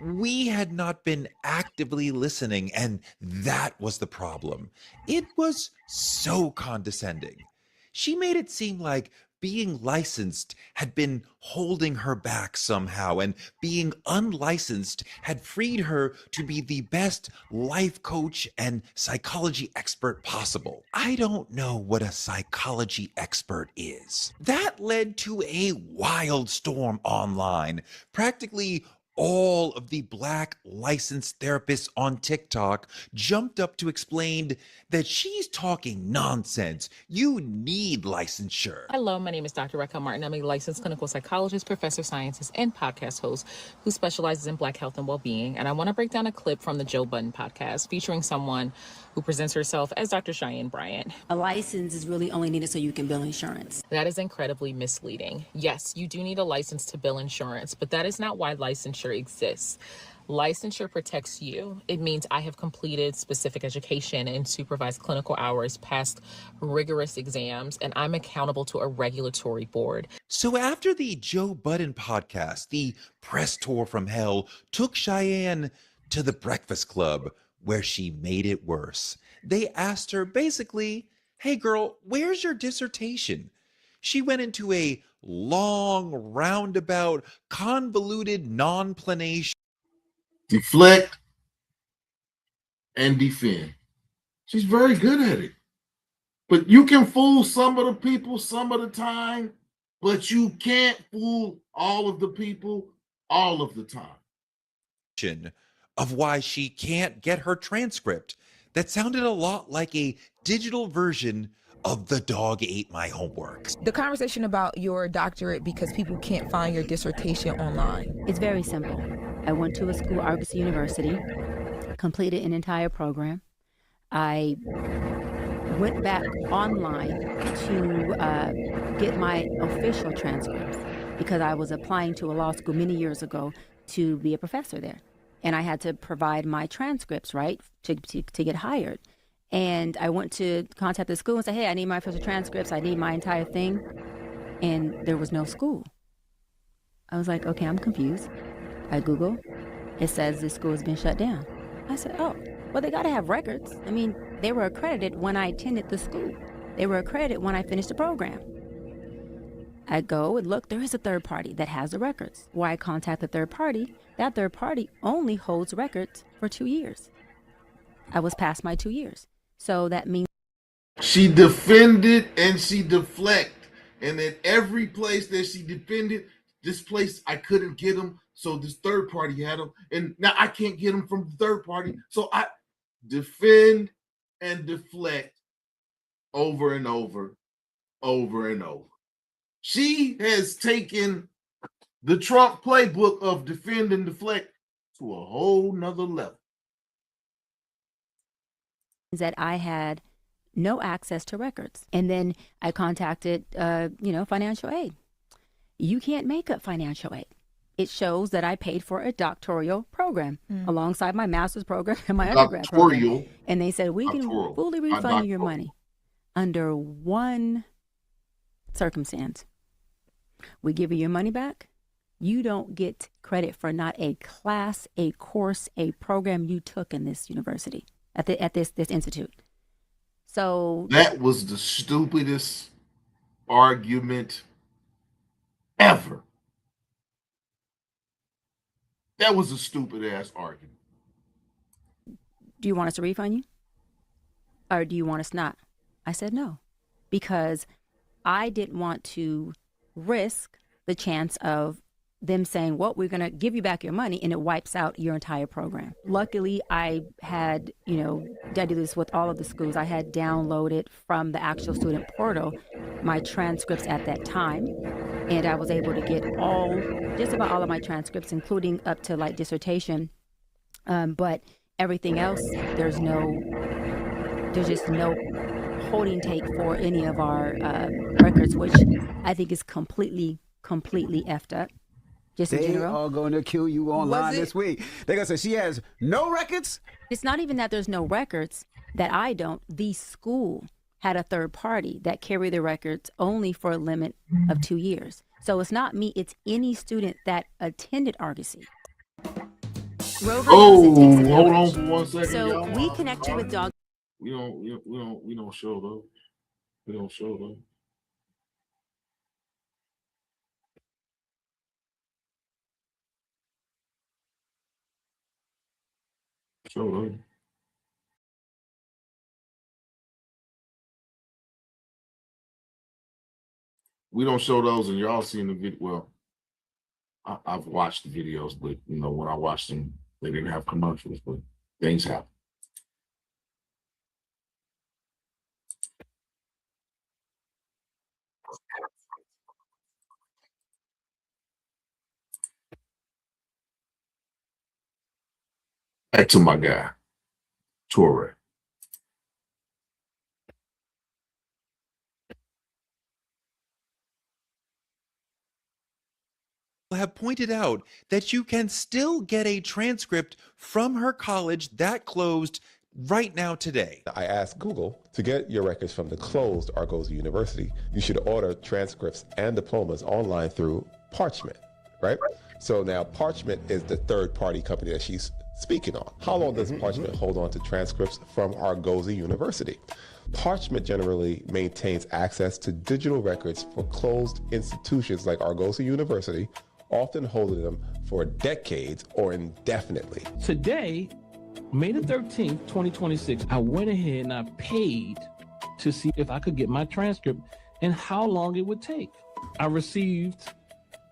we had not been actively listening, and that was the problem. It was so condescending. She made it seem like being licensed had been holding her back somehow, and being unlicensed had freed her to be the best life coach and psychology expert possible. I don't know what a psychology expert is. That led to a wild storm online. Practically all of the Black licensed therapists on TikTok jumped up to explain that she's talking nonsense. You need licensure. Hello, my name is Dr. Raquel Martin. I'm a licensed clinical psychologist, professor of sciences, and podcast host who specializes in Black health and well-being. And I want to break down a clip from the Joe Budden podcast featuring someone who presents herself as Dr. Cheyenne Bryant. A license is really only needed so you can bill insurance. That is incredibly misleading. Yes, you do need a license to bill insurance, but that is not why licensure exists. Licensure protects you. It means I have completed specific education and supervised clinical hours, passed rigorous exams, and I'm accountable to a regulatory board. So after the Joe Budden podcast, the press tour from hell took Cheyenne to the Breakfast Club, where she made it worse. They asked her basically, hey girl, where's your dissertation? She went into a long, roundabout, convoluted non-planation. Deflect and defend. She's very good at it. But you can fool some of the people some of the time, but you can't fool all of the people all of the time. Of why she can't get her transcript that sounded a lot like a digital version of The Dog Ate My Homework. The conversation about your doctorate because people can't find your dissertation online. It's very simple. I went to a school, Argus University, completed an entire program. I went back online to get my official transcripts because I was applying to a law school many years ago to be a professor there. And I had to provide my transcripts, right, to get hired. And I went to contact the school and say, hey, I need my official transcripts. I need my entire thing. And there was no school. I was like, okay, I'm confused. I Google. It says the school has been shut down. I said, oh, well, they got to have records. I mean, they were accredited when I attended the school. They were accredited when I finished the program. I go and look, there is a third party that has the records. Where I contact the third party, that third party only holds records for 2 years. I was past my 2 years. So that means she defended and she deflected And then every place that she defended, this place I couldn't get them, so this third party had them, and now I can't get them from the third party. So I defend and deflect over and over, over and over. She has taken the Trump playbook of defend and deflect to a whole nother level. That I had no access to records. And then I contacted, financial aid. You can't make up financial aid. It shows that I paid for a doctoral program alongside my master's program and my undergrad program. And they said, we can fully refund you your money under one circumstance. We give you your money back. You don't get credit for not a class, a course, a program you took in this university, at this institute. So that was the stupidest argument ever. That was a stupid ass argument. Do you want us to refund you? Or do you want us not? I said no, because I didn't want to risk the chance of them saying, well, we're going to give you back your money, and it wipes out your entire program. Luckily, I had, I do this with all of the schools. I had downloaded from the actual student portal my transcripts at that time, and I was able to get just about all of my transcripts, including up to like dissertation. But everything else, there's just no holding take for any of our records, which I think is completely effed up. Just in general. They are going to kill you online this week. They're going to say she has no records. It's not even that there's no records that I don't. The school had a third party that carried the records only for a limit of 2 years. So it's not me. It's any student that attended Argosy. Hold on for 1 second. So y'all. we connect you with dog. We don't show those. We don't show those. Show those. We don't show those, and y'all seen the video. Well, I've watched the videos, but when I watched them, they didn't have commercials, but things happen. Back to my guy, Torre. Have pointed out that you can still get a transcript from her college that closed right now today. I asked Google to get your records from the closed Argosy University. You should order transcripts and diplomas online through Parchment, right? So now Parchment is the third-party company that she's speaking on. How long does Parchment hold on to transcripts from Argosy University? Parchment generally maintains access to digital records for closed institutions like Argosy University, often holding them for decades or indefinitely. Today, May the 13th, 2026, I went ahead and I paid to see if I could get my transcript and how long it would take. I received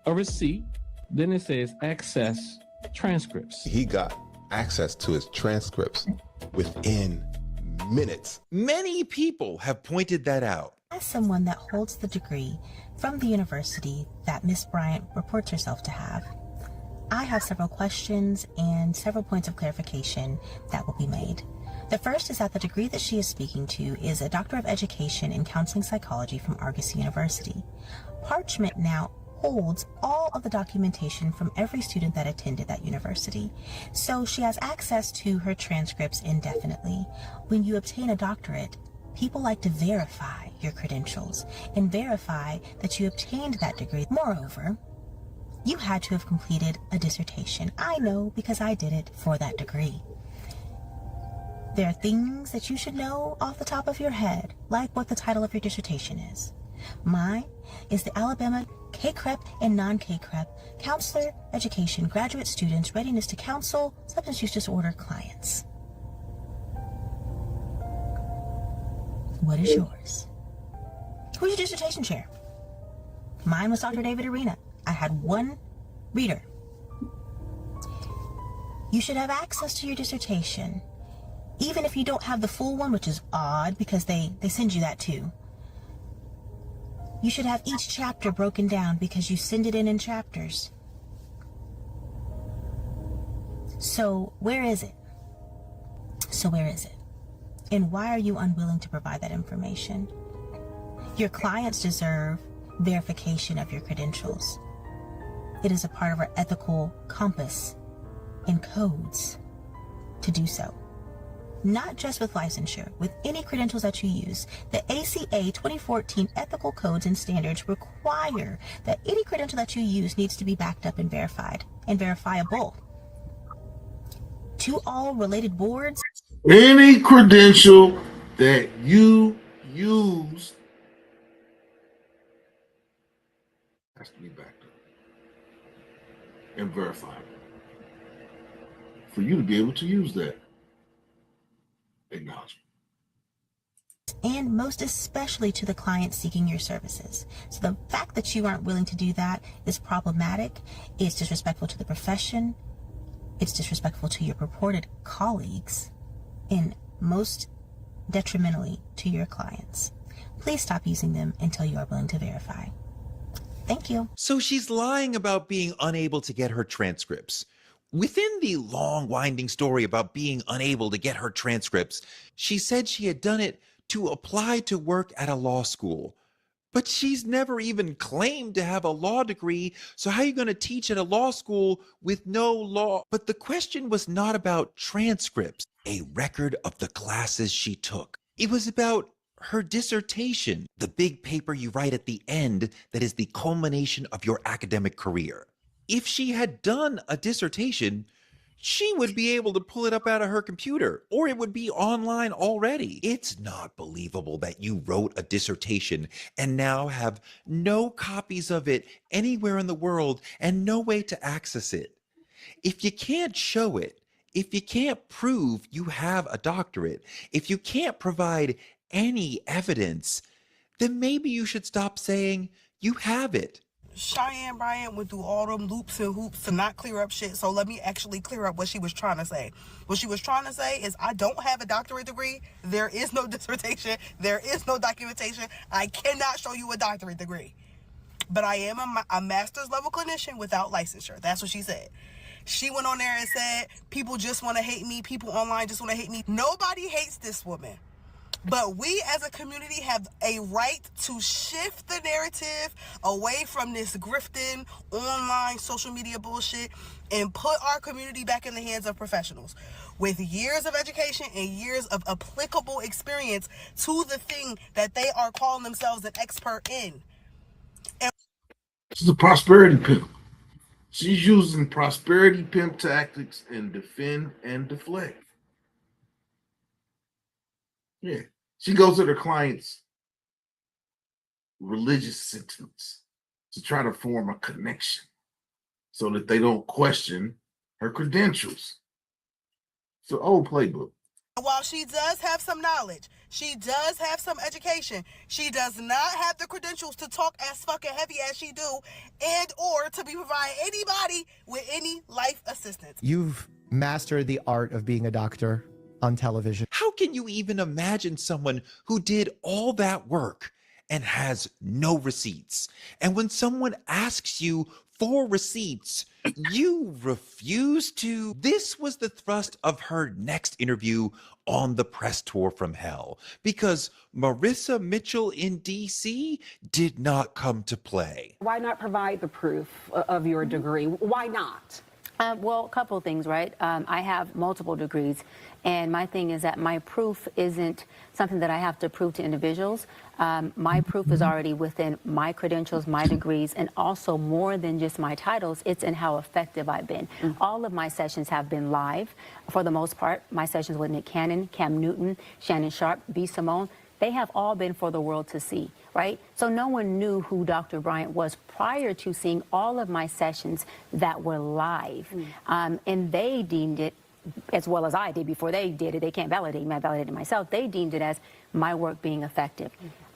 a receipt, then it says access transcripts. He got access to his transcripts within minutes. Many people have pointed that out. As someone that holds the degree from the university that Miss Bryant reports herself to have, I have several questions and several points of clarification that will be made. The first is that the degree that she is speaking to is a Doctor of Education in Counseling Psychology from Argosy University. Parchment now holds all of the documentation from every student that attended that university. So she has access to her transcripts indefinitely. When you obtain a doctorate, people like to verify your credentials and verify that you obtained that degree. Moreover, you had to have completed a dissertation. I know because I did it for that degree. There are things that you should know off the top of your head, like what the title of your dissertation is. Mine is the Alabama K-CREP and non-K-CREP Counselor Education Graduate Students Readiness to Counsel Substance Use Disorder Clients. What is yours? Who's your dissertation chair? Mine was Dr. David Arena. I had one reader. You should have access to your dissertation, even if you don't have the full one, which is odd because they send you that too. You should have each chapter broken down because you send it in chapters. So where is it? And why are you unwilling to provide that information? Your clients deserve verification of your credentials. It is a part of our ethical compass and codes to do so. Not just with licensure, with any credentials that you use. The ACA 2014 ethical codes and standards require that any credential that you use needs to be backed up and verified and verifiable. To all related boards, any credential that you use has to be backed up and verified for you to be able to use that acknowledgement. and most especially to the client seeking your services. So the fact that you aren't willing to do that is problematic. It's disrespectful to the profession. It's disrespectful to your purported colleagues, and most detrimentally to your clients. Please stop using them until you are willing to verify. Thank you. So she's lying about being unable to get her transcripts. Within the long, winding story about being unable to get her transcripts, she said she had done it to apply to work at a law school. But she's never even claimed to have a law degree, so how are you going to teach at a law school with no law? But the question was not about transcripts, a record of the classes she took. It was about her dissertation, the big paper you write at the end that is the culmination of your academic career. If she had done a dissertation, she would be able to pull it up out of her computer, or it would be online already. It's not believable that you wrote a dissertation and now have no copies of it anywhere in the world and no way to access it. If you can't show it, if you can't prove you have a doctorate, if you can't provide any evidence, then maybe you should stop saying you have it. Cheyenne Bryant went through all them loops and hoops to not clear up shit, so let me actually clear up what she was trying to say. What she was trying to say is, I don't have a doctorate degree. There is no dissertation. There is no documentation. I cannot show you a doctorate degree. But I am a master's level clinician without licensure. That's what she said. She went on there and said, people just want to hate me. People online just want to hate me. Nobody hates this woman. But we as a community have a right to shift the narrative away from this grifting, online, social media bullshit and put our community back in the hands of professionals with years of education and years of applicable experience to the thing that they are calling themselves an expert in. This is a prosperity pimp. She's using prosperity pimp tactics in Defend and Deflect. Yeah. She goes to her clients' religious sentiments to try to form a connection so that they don't question her credentials. It's an old playbook. While she does have some knowledge, she does have some education, she does not have the credentials to talk as fucking heavy as she do and or to be providing anybody with any life assistance. You've mastered the art of being a doctor on television. How can you even imagine someone who did all that work and has no receipts? And when someone asks you for receipts, you refuse to. This was the thrust of her next interview on the press tour from hell, because Marissa Mitchell in DC did not come to play. Why not provide the proof of your degree? Why not? Well, a couple of things, right? I have multiple degrees, and my thing is that my proof isn't something that I have to prove to individuals. My proof is already within my credentials, my degrees, and also more than just my titles, it's in how effective I've been. All of my sessions have been live, for the most part. My sessions with Nick Cannon, Cam Newton, Shannon Sharp, B. Simone, they have all been for the world to see, right? So no one knew who Dr. Bryant was prior to seeing all of my sessions that were live. And they deemed it, as well as I did before they did it, they can't validate me, I validated myself, they deemed it as my work being effective.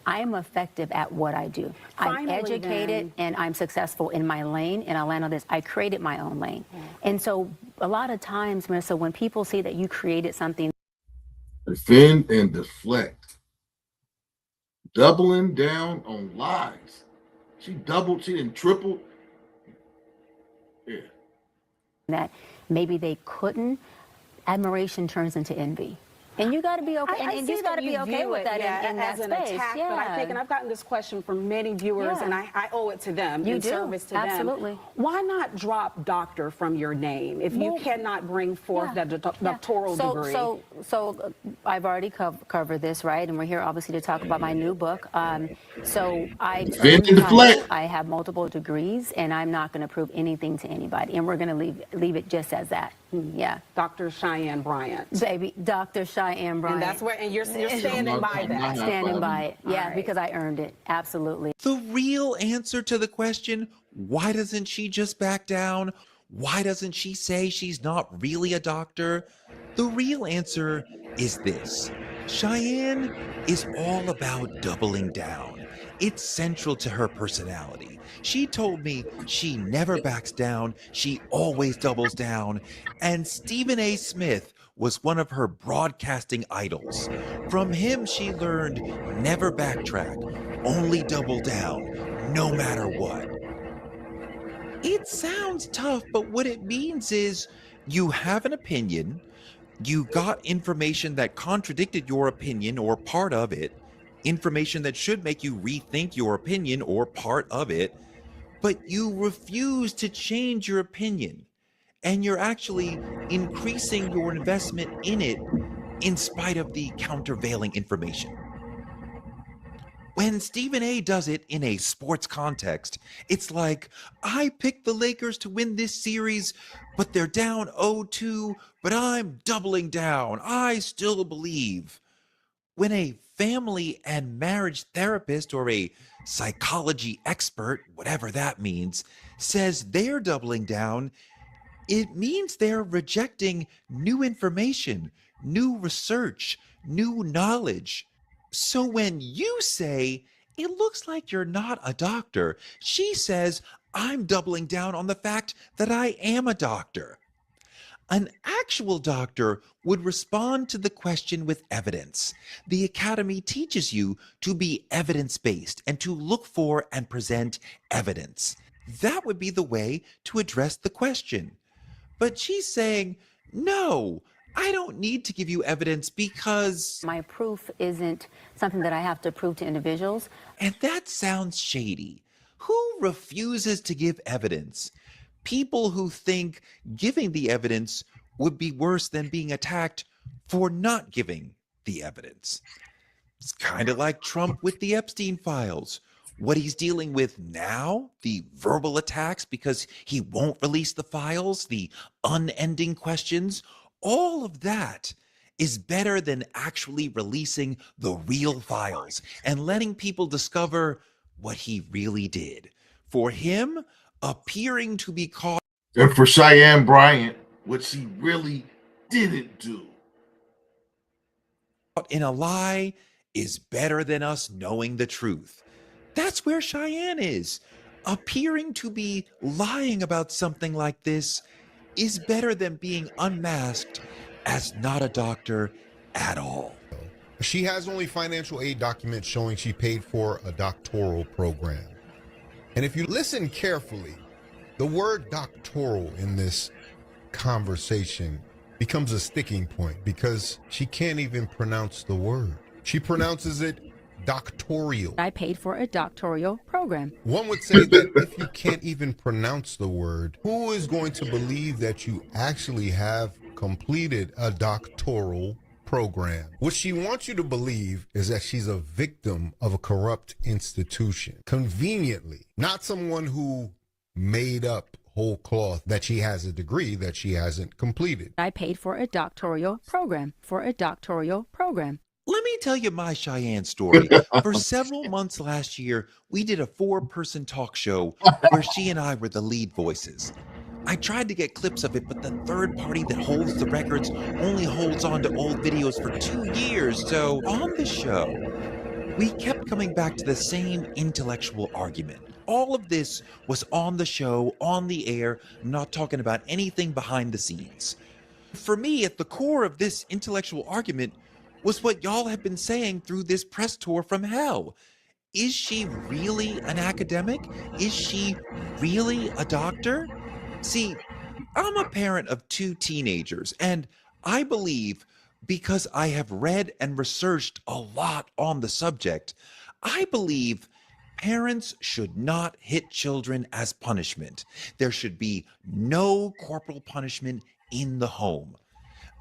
I am effective at what I do. I'm Finally, educated and I'm successful in my lane, and I land on this. I created my own lane. And so a lot of times, Marissa, when people see that you created something, Defend and deflect. Doubling down on lies. She didn't triple. Yeah. that maybe they couldn't, admiration turns into envy. And you got to be okay. And you got to be okay with that in that as an space. attack, but I think, and I've gotten this question from many viewers, and I owe it to them in service to Absolutely. them. Why not drop doctor from your name if you cannot bring forth that doctoral degree? So I've already covered this, right? And we're here obviously to talk about my new book. So I have multiple degrees, and I'm not going to prove anything to anybody. And we're going to leave it just as that. Yeah. Dr. Cheyenne Bryant. Baby, Dr. Cheyenne Bryant. And that's where, and you're standing by that. Standing by it. Yeah, because I earned it. Absolutely. The real answer to the question, why doesn't she just back down? Why doesn't she say she's not really a doctor? The real answer is this. Cheyenne is all about doubling down. It's central to her personality. She told me she never backs down, she always doubles down, and Stephen A. Smith was one of her broadcasting idols. From him, she learned never backtrack, only double down, no matter what. It sounds tough, but what it means is you have an opinion, you got information that contradicted your opinion or part of it, information that should make you rethink your opinion or part of it, but you refuse to change your opinion, and you're actually increasing your investment in it in spite of the countervailing information. When Stephen A. does it in a sports context, it's like, I picked the Lakers to win this series, but they're down 0-2, but I'm doubling down. I still believe. When a family and marriage therapist or a psychology expert, whatever that means, says they're doubling down, it means they're rejecting new information, new research, new knowledge. So when you say, it looks like you're not a doctor, she says, I'm doubling down on the fact that I am a doctor. An actual doctor would respond to the question with evidence. The Academy teaches you to be evidence-based and to look for and present evidence. That would be the way to address the question. But she's saying, no, I don't need to give you evidence because... My proof isn't something that I have to prove to individuals. And that sounds shady. Who refuses to give evidence? People who think giving the evidence would be worse than being attacked for not giving the evidence. It's kind of like Trump with the Epstein files. What he's dealing with now, the verbal attacks because he won't release the files, the unending questions, all of that is better than actually releasing the real files and letting people discover what he really did. For him, appearing to be caught. And for Cheyenne Bryant, what she really didn't do in a lie is better than us knowing the truth. That's where Cheyenne is. Appearing to be lying about something like this is better than being unmasked as not a doctor at all. She has only financial aid documents showing she paid for a doctoral program. And if you listen carefully, the word doctoral in this conversation becomes a sticking point because she can't even pronounce the word. She pronounces it doctorial. I paid for a doctoral program. One would say that if you can't even pronounce the word, who is going to believe that you actually have completed a doctoral program? What she wants you to believe is that she's a victim of a corrupt institution. Conveniently, not someone who made up whole cloth that she has a degree that she hasn't completed. I paid for a doctoral program. Let me tell you my Cheyenne story. For several months last year, we did a 4-person talk show where she and I were the lead voices. I tried to get clips of it, but the third party that holds the records only holds on to old videos for 2 years. So on the show, we kept coming back to the same intellectual argument. All of this was on the show, on the air, not talking about anything behind the scenes. For me, at the core of this intellectual argument was what y'all have been saying through this press tour from hell. Is she really an academic? Is she really a doctor? See, I'm a parent of 2 teenagers, and I believe, because I have read and researched a lot on the subject, I believe parents should not hit children as punishment. There should be no corporal punishment in the home.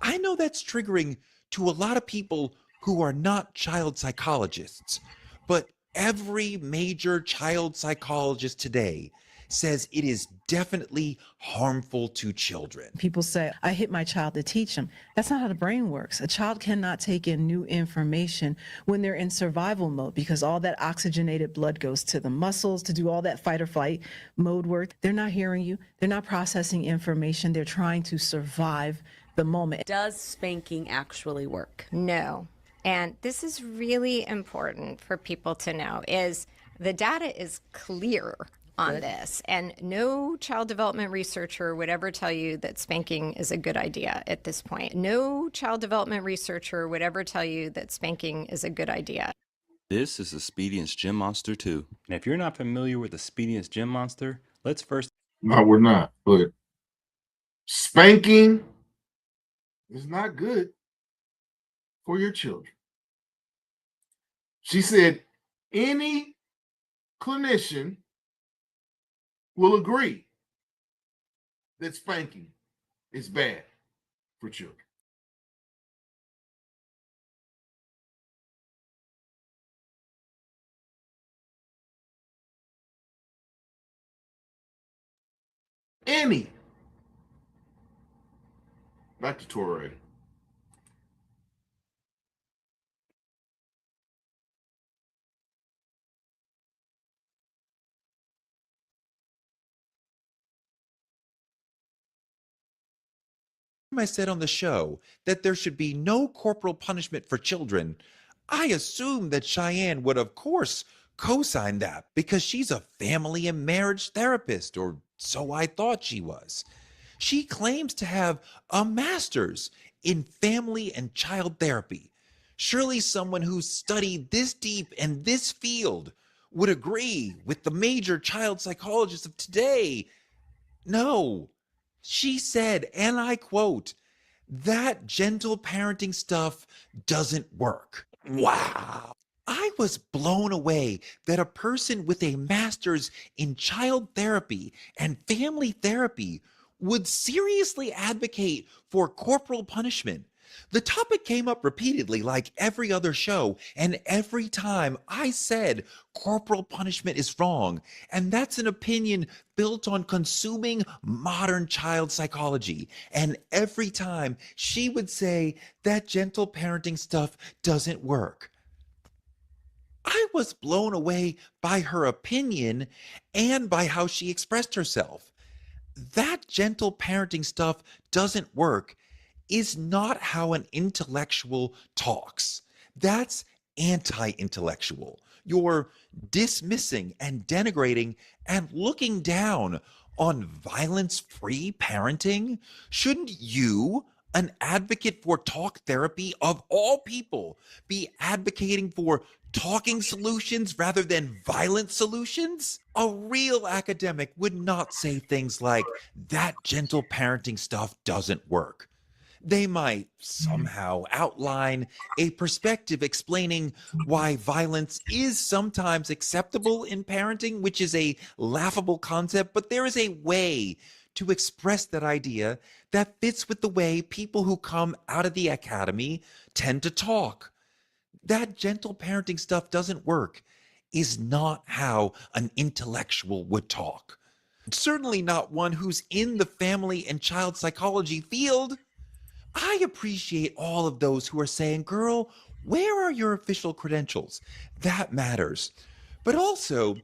I know that's triggering to a lot of people who are not child psychologists, but every major child psychologist today says it is definitely harmful to children. People say, I hit my child to teach them. That's not how the brain works. A child cannot take in new information when they're in survival mode, because all that oxygenated blood goes to the muscles to do all that fight or flight mode work. They're not hearing you. They're not processing information. They're trying to survive the moment. Does spanking actually work? No. And this is really important for people to know, is the data is clear on this, and no child development researcher would ever tell you that spanking is a good idea at this point. No child development researcher would ever tell you that spanking is a good idea. This is Expedience Gym Monster 2. And if you're not familiar with Expedience Gym Monster, let's first... No, we're not, but spanking is not good for your children. She said any clinician will agree that spanking is bad for children. Any. Back to Torre. I said on the show that there should be no corporal punishment for children, I assumed that Cheyenne would, of course, co-sign that because she's a family and marriage therapist, or so I thought she was. She claims to have a master's in family and child therapy. Surely someone who studied this deep in this field would agree with the major child psychologists of today. No. She said, and I quote, that gentle parenting stuff doesn't work. Wow. I was blown away that a person with a master's in child therapy and family therapy would seriously advocate for corporal punishment. The topic came up repeatedly, like every other show, and every time I said corporal punishment is wrong, and that's an opinion built on consuming modern child psychology. And every time she would say that gentle parenting stuff doesn't work. I was blown away by her opinion and by how she expressed herself. That gentle parenting stuff doesn't work is not how an intellectual talks. That's anti-intellectual. You're dismissing and denigrating and looking down on violence-free parenting. Shouldn't you, an advocate for talk therapy of all people, be advocating for talking solutions rather than violent solutions? A real academic would not say things like, that gentle parenting stuff doesn't work. They might somehow outline a perspective explaining why violence is sometimes acceptable in parenting, which is a laughable concept, but there is a way to express that idea that fits with the way people who come out of the academy tend to talk. That gentle parenting stuff doesn't work is not how an intellectual would talk. Certainly not one who's in the family and child psychology field. I appreciate all of those who are saying, girl, where are your official credentials? That matters. But also,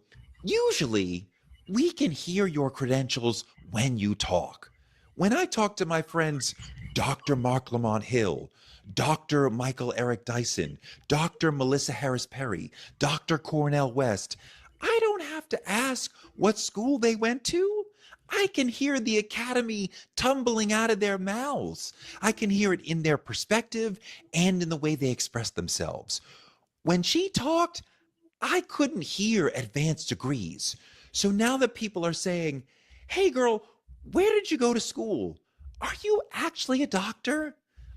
usually, we can hear your credentials when you talk. When I talk to my friends Dr. Mark Lamont Hill, Dr. Michael Eric Dyson, Dr. Melissa Harris Perry, Dr. Cornell West. I don't have to ask what school they went to. I can hear the academy tumbling out of their mouths. I can hear it in their perspective and in the way they express themselves. When she talked, I couldn't hear advanced degrees. So now that people are saying, hey girl, where did you go to school? Are you actually a doctor?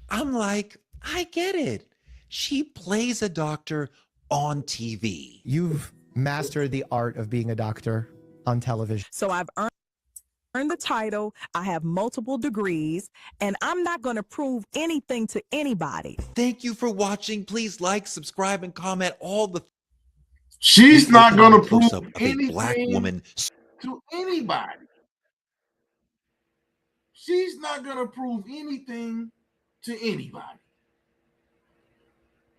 I'm like, I get it. She plays a doctor on TV. You've mastered the art of being a doctor on television. So I've earned the title, I have multiple degrees, and I'm not going to prove anything to anybody. Thank you for watching. Please like, subscribe, and comment all the. She's not going to prove anything a black woman to anybody. She's not going to prove anything to anybody.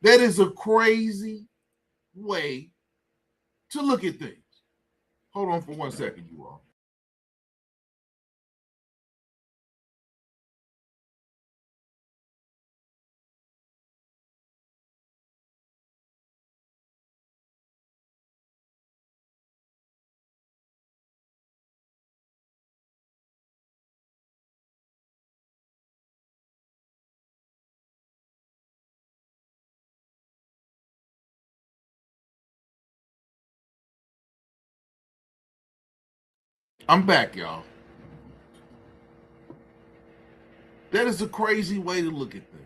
That is a crazy way to look at things. Hold on for 1 second, you all. I'm back, y'all. That is a crazy way to look at things.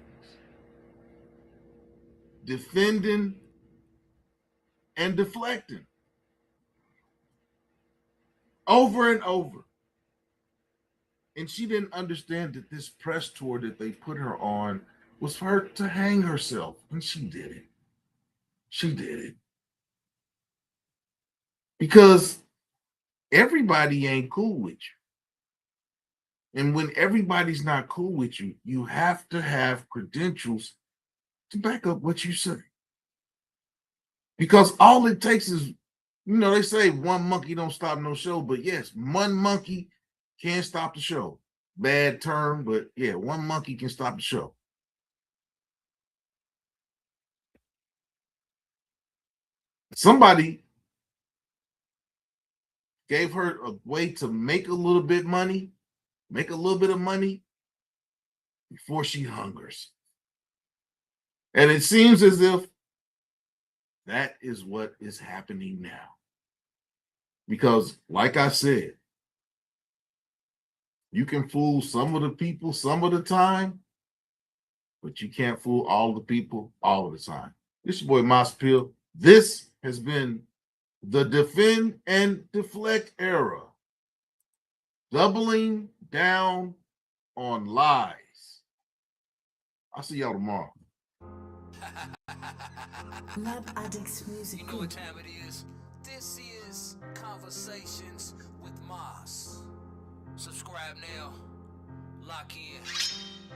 Defending and deflecting. Over and over. And she didn't understand that this press tour that they put her on was for her to hang herself. And she did it. She did it. Because everybody ain't cool with you. And when everybody's not cool with you, you have to have credentials to back up what you say. Because all it takes is, you know, they say one monkey don't stop no show, but yes, one monkey can't stop the show. Bad term, but yeah, one monkey can stop the show. Somebody gave her a way to make a little bit of money before she hungers. And it seems as if that is what is happening now. Because, like I said, you can fool some of the people some of the time, but you can't fool all the people all of the time. This is your boy Maas. This has been the Defend and Deflect Era. Doubling down on lies. I'll see y'all tomorrow. Lab Addicts Music. You know what time it is? This is Conversations with Maas. Subscribe now. Lock in.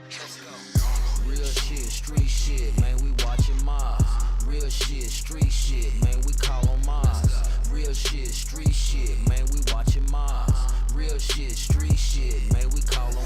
Let's go. Real shit, street shit, man, we watching Maas. Real shit, street shit, man, we call on Maas. Real shit, street shit, man, we watching Maas. Real shit, street shit, man, we call on